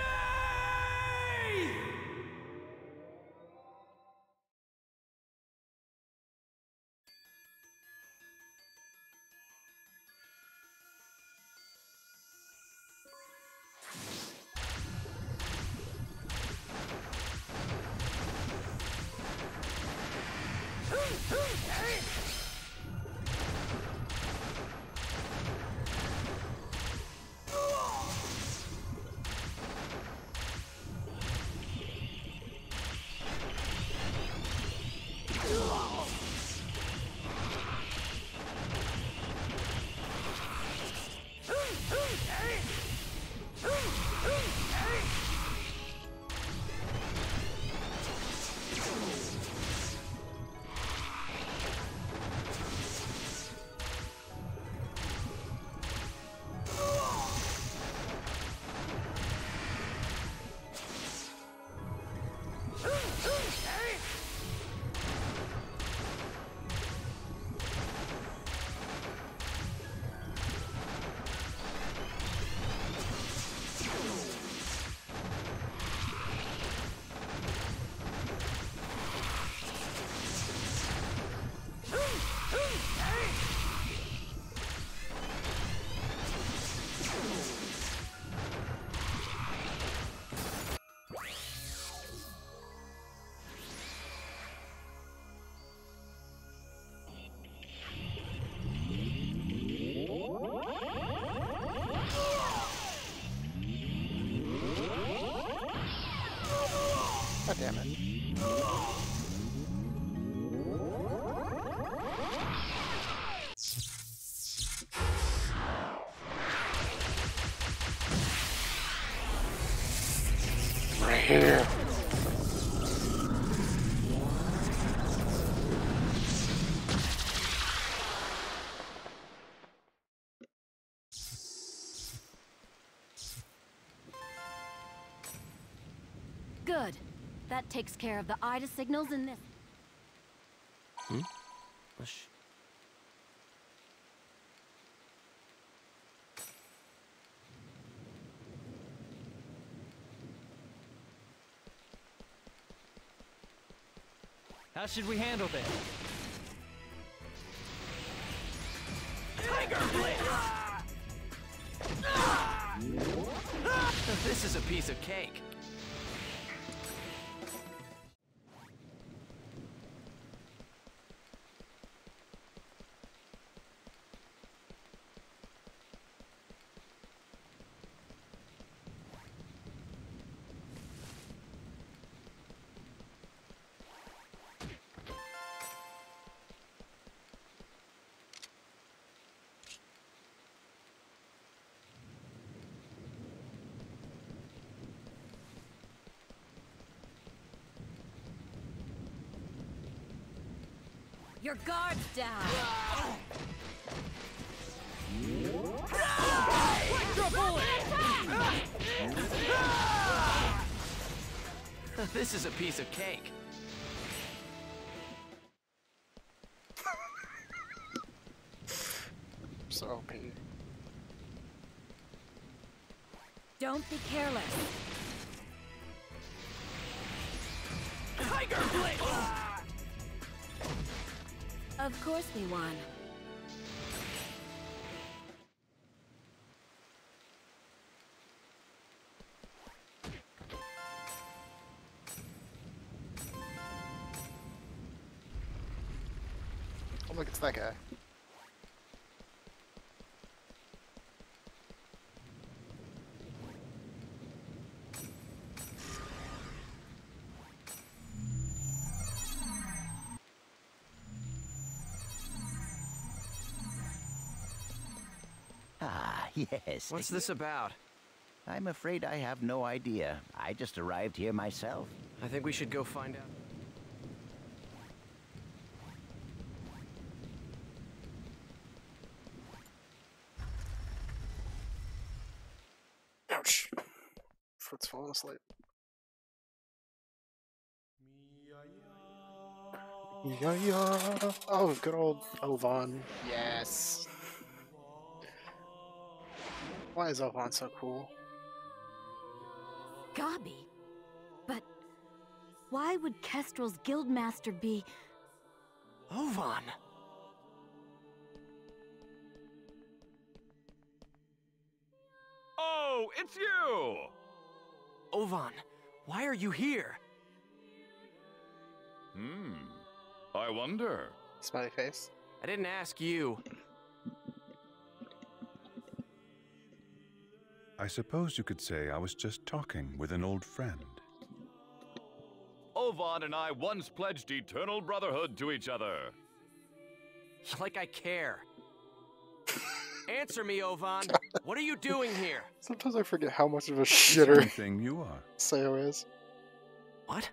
[SPEAKER 1] here.
[SPEAKER 7] Good. That takes care of the AIDA signals in this.
[SPEAKER 5] How should we handle this?
[SPEAKER 2] Tiger Blitz!
[SPEAKER 8] This is a piece of cake.
[SPEAKER 7] Your guard's down.
[SPEAKER 8] This is a piece of cake.
[SPEAKER 1] So OP.
[SPEAKER 7] Don't be careless.
[SPEAKER 2] Tiger Blitz!
[SPEAKER 7] Of course we won.
[SPEAKER 1] Oh look, it's that guy.
[SPEAKER 12] Ah, yes.
[SPEAKER 8] What's this about?
[SPEAKER 12] I'm afraid I have no idea. I just arrived here myself.
[SPEAKER 8] I think we should go find out.
[SPEAKER 1] Ouch. Foot's falling asleep. Yeah. Oh, good old Ovan. Yes. Why is Ovan so cool?
[SPEAKER 7] Gabi? But why would Kestrel's guildmaster be...
[SPEAKER 8] Ovan!
[SPEAKER 9] Oh, it's you!
[SPEAKER 8] Ovan, why are you here?
[SPEAKER 9] I wonder.
[SPEAKER 1] Smiley face.
[SPEAKER 8] I didn't ask you.
[SPEAKER 13] I suppose you could say I was just talking with an old friend.
[SPEAKER 9] Ovan and I once pledged eternal brotherhood to each other.
[SPEAKER 8] Like I care. Answer me, Ovan. What are you doing here?
[SPEAKER 1] Sometimes I forget how much of a shitter
[SPEAKER 13] Anything you are.
[SPEAKER 1] Sayo is.
[SPEAKER 8] What?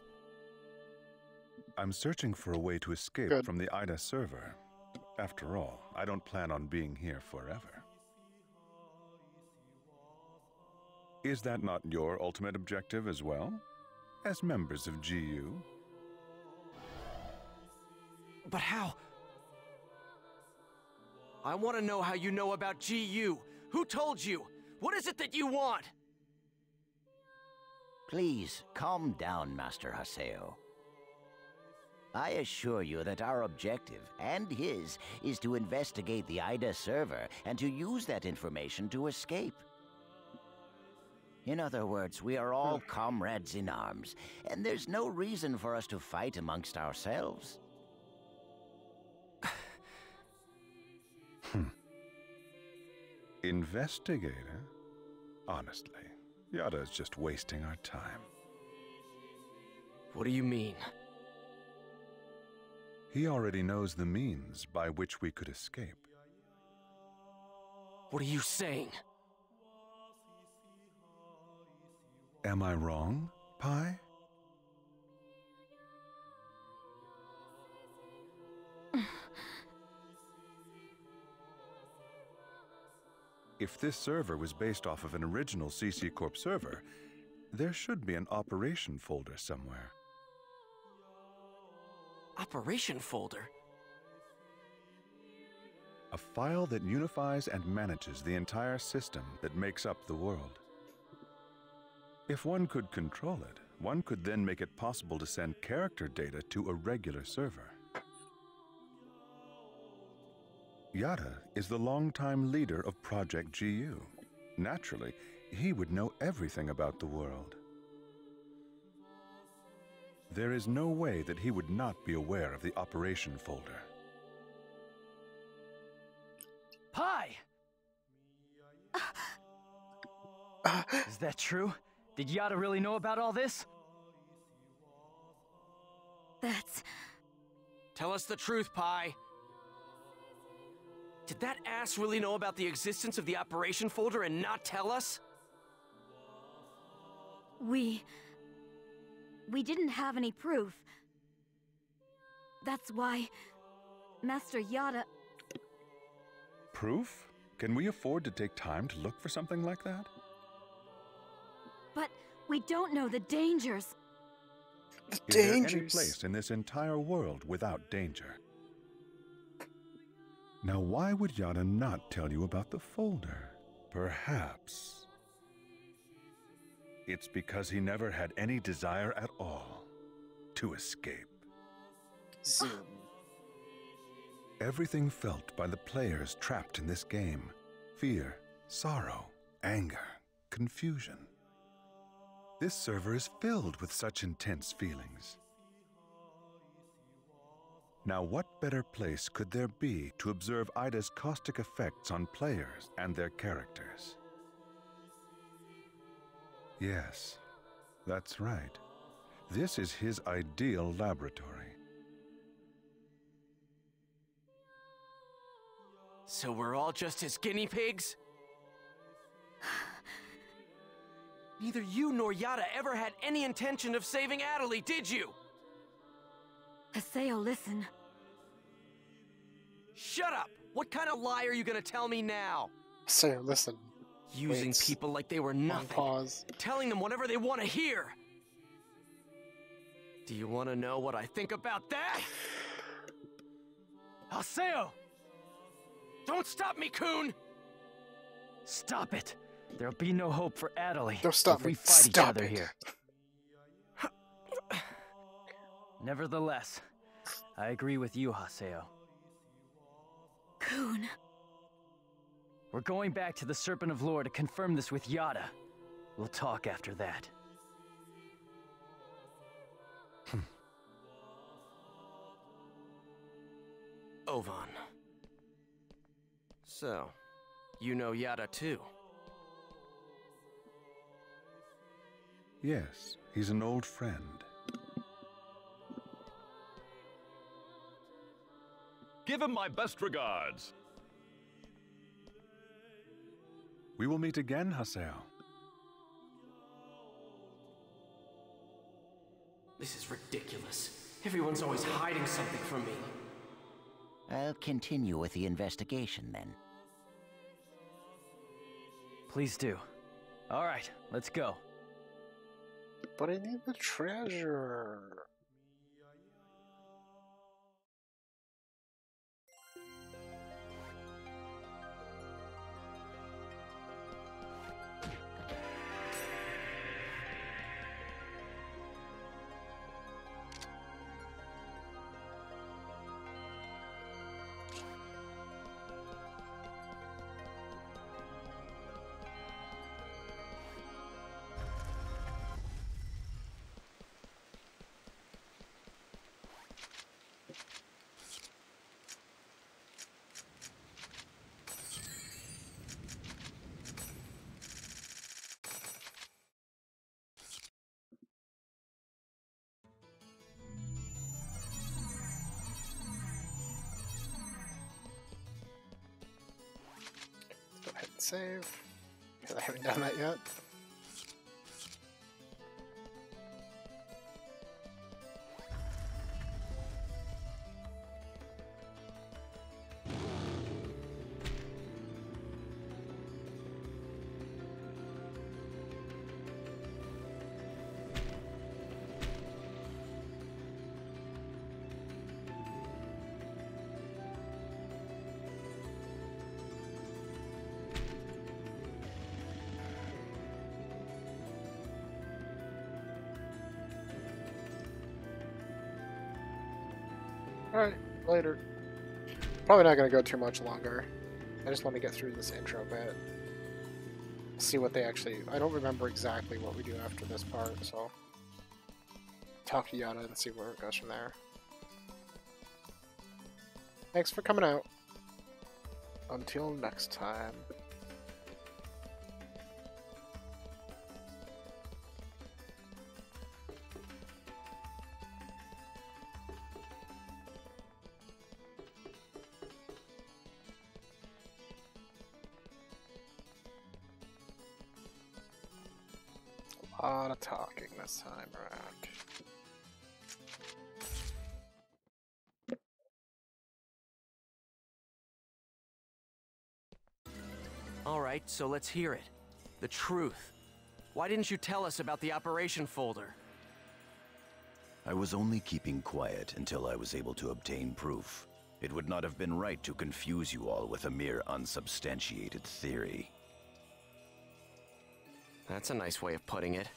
[SPEAKER 13] I'm searching for a way to escape from the AIDA server. After all, I don't plan on being here forever. Is that not your ultimate objective as well? As members of GU?
[SPEAKER 8] But how? I want to know how you know about GU. Who told you? What is it that you want?
[SPEAKER 12] Please, calm down, Master Haseo. I assure you that our objective, and his, is to investigate the AIDA server and to use that information to escape. In other words, we are all comrades in arms, and there's no reason for us to fight amongst ourselves.
[SPEAKER 13] Investigator? Honestly, Yada is just wasting our time.
[SPEAKER 8] What do you mean?
[SPEAKER 13] He already knows the means by which we could escape.
[SPEAKER 8] What are you saying?
[SPEAKER 13] Am I wrong, Pi? If this server was based off of an original CC Corp server, there should be an operation folder somewhere.
[SPEAKER 8] Operation folder?
[SPEAKER 13] A file that unifies and manages the entire system that makes up the world. If one could control it, one could then make it possible to send character data to a regular server. Yada is the longtime leader of Project GU. Naturally, he would know everything about the world. There is no way that he would not be aware of the operation folder.
[SPEAKER 14] Pi! Is that true? Did Yada really know about all this?
[SPEAKER 7] That's...
[SPEAKER 8] Tell us the truth, Pi. Did that ass really know about the existence of the operation folder and not tell us?
[SPEAKER 7] We didn't have any proof. That's why Master Yada...
[SPEAKER 13] Proof? Can we afford to take time to look for something like that?
[SPEAKER 7] But we don't know the dangers.
[SPEAKER 13] Is there any place in this entire world without danger? Now, why would Yada not tell you about the folder? Perhaps it's because he never had any desire at all to escape.
[SPEAKER 1] Zoom.
[SPEAKER 13] Everything felt by the players trapped in this game. Fear, sorrow, anger, confusion. This server is filled with such intense feelings. Now, what better place could there be to observe AIDA's caustic effects on players and their characters? Yes, that's right. This is his ideal laboratory.
[SPEAKER 8] So we're all just his guinea pigs? Neither you nor Yada ever had any intention of saving Adelie, did you?
[SPEAKER 7] Haseo, listen.
[SPEAKER 8] Shut up! What kind of lie are you gonna tell me now?
[SPEAKER 1] Haseo, listen.
[SPEAKER 8] Using
[SPEAKER 1] Wait.
[SPEAKER 8] people like they were nothing.
[SPEAKER 1] Pause.
[SPEAKER 8] Telling them whatever they want to hear. Do you want to know what I think about that?
[SPEAKER 14] Haseo!
[SPEAKER 8] Don't stop me, Coon!
[SPEAKER 14] Stop it. There'll be no hope for Adelie
[SPEAKER 1] Don't stop
[SPEAKER 14] if we
[SPEAKER 1] me.
[SPEAKER 14] fight each
[SPEAKER 1] Stop
[SPEAKER 14] other
[SPEAKER 1] it.
[SPEAKER 14] here. Nevertheless, I agree with you, Haseo.
[SPEAKER 7] Coon.
[SPEAKER 14] We're going back to the Serpent of Lore to confirm this with Yada. We'll talk after that.
[SPEAKER 8] Ovan. So, you know Yada too?
[SPEAKER 13] Yes, he's an old friend.
[SPEAKER 15] Give him my best regards.
[SPEAKER 13] We will meet again, Haseo.
[SPEAKER 8] This is ridiculous. Everyone's always hiding something from me.
[SPEAKER 12] I'll continue with the investigation then.
[SPEAKER 14] Please do. All right, let's go.
[SPEAKER 1] But I need the treasure. Go ahead and save, because I haven't done that yet. Alright, later. Probably not gonna go too much longer. I just want to get through this intro bit. See what they actually... I don't remember exactly what we do after this part, so... Talk to Yada and see where it goes from there. Thanks for coming out. Until next time. A lot of talking this time around.
[SPEAKER 8] Alright, so let's hear it. The truth. Why didn't you tell us about the operation folder?
[SPEAKER 6] I was only keeping quiet until I was able to obtain proof. It would not have been right to confuse you all with a mere unsubstantiated theory.
[SPEAKER 8] That's a nice way of putting it.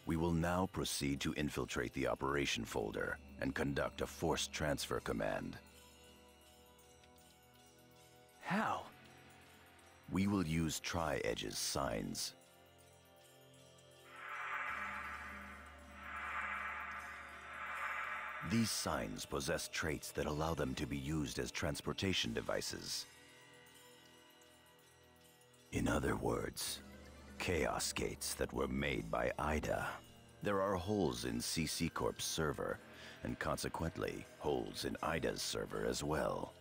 [SPEAKER 6] We will now proceed to infiltrate the operation folder and conduct a forced transfer command.
[SPEAKER 8] How?
[SPEAKER 6] We will use Tri-Edge's signs. These signs possess traits that allow them to be used as transportation devices. In other words, Chaos Gates that were made by AIDA. There are holes in CC Corp's server, and consequently, holes in AIDA's server as well.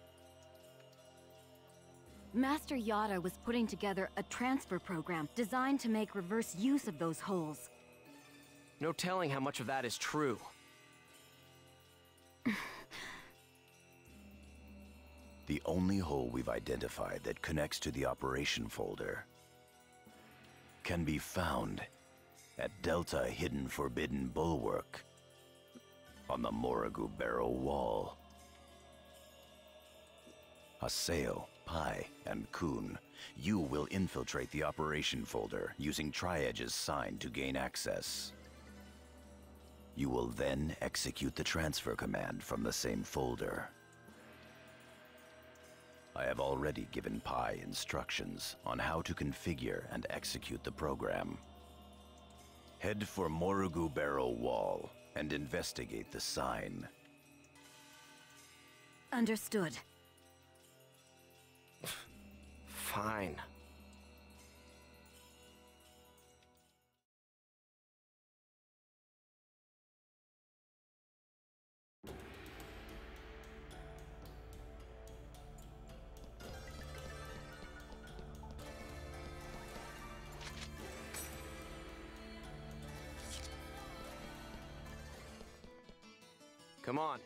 [SPEAKER 7] Master Yada was putting together a transfer program designed to make reverse use of those holes.
[SPEAKER 8] No telling how much of that is true.
[SPEAKER 6] The only hole we've identified that connects to the operation folder can be found at Delta Hidden Forbidden Bulwark on the Morrigu Barrow Wall. Haseo, Pai, and Kun, you will infiltrate the operation folder using Tri-Edge's sign to gain access. You will then execute the transfer command from the same folder. I have already given Pai instructions on how to configure and execute the program. Head for Morrigu Barrow Wall and investigate the sign.
[SPEAKER 7] Understood.
[SPEAKER 8] Fine. Come on.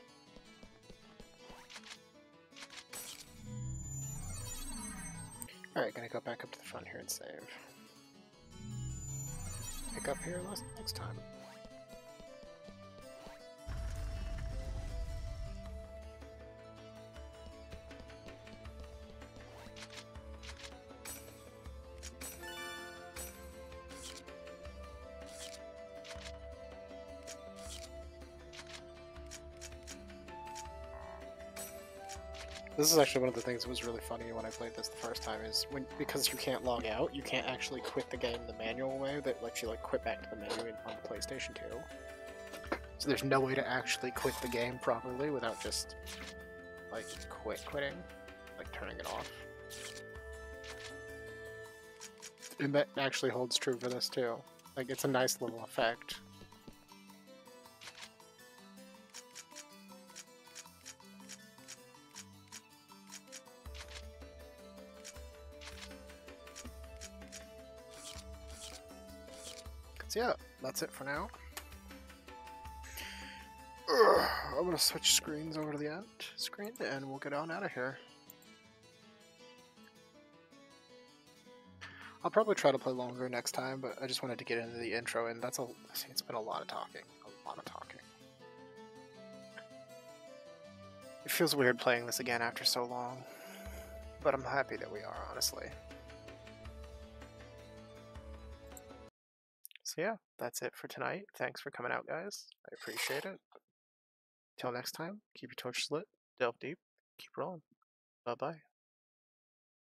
[SPEAKER 1] Alright, gonna go back up to the front here and save. Pick up here next time. This is actually one of the things that was really funny when I played this the first time, is because you can't log out, you can't actually quit the game the manual way that lets you quit back to the menu on the PlayStation 2. So there's no way to actually quit the game properly without just quitting, turning it off. And that actually holds true for this too. It's a nice little effect. So yeah, that's it for now. I'm gonna switch screens over to the end screen and we'll get on out of here. I'll probably try to play longer next time, but I just wanted to get into the intro, and it's been a lot of talking. It feels weird playing this again after so long, but I'm happy that we are, honestly. So yeah, that's it for tonight. Thanks for coming out, guys. I appreciate it. Till next time, keep your torches lit, delve deep, keep rolling. Bye bye.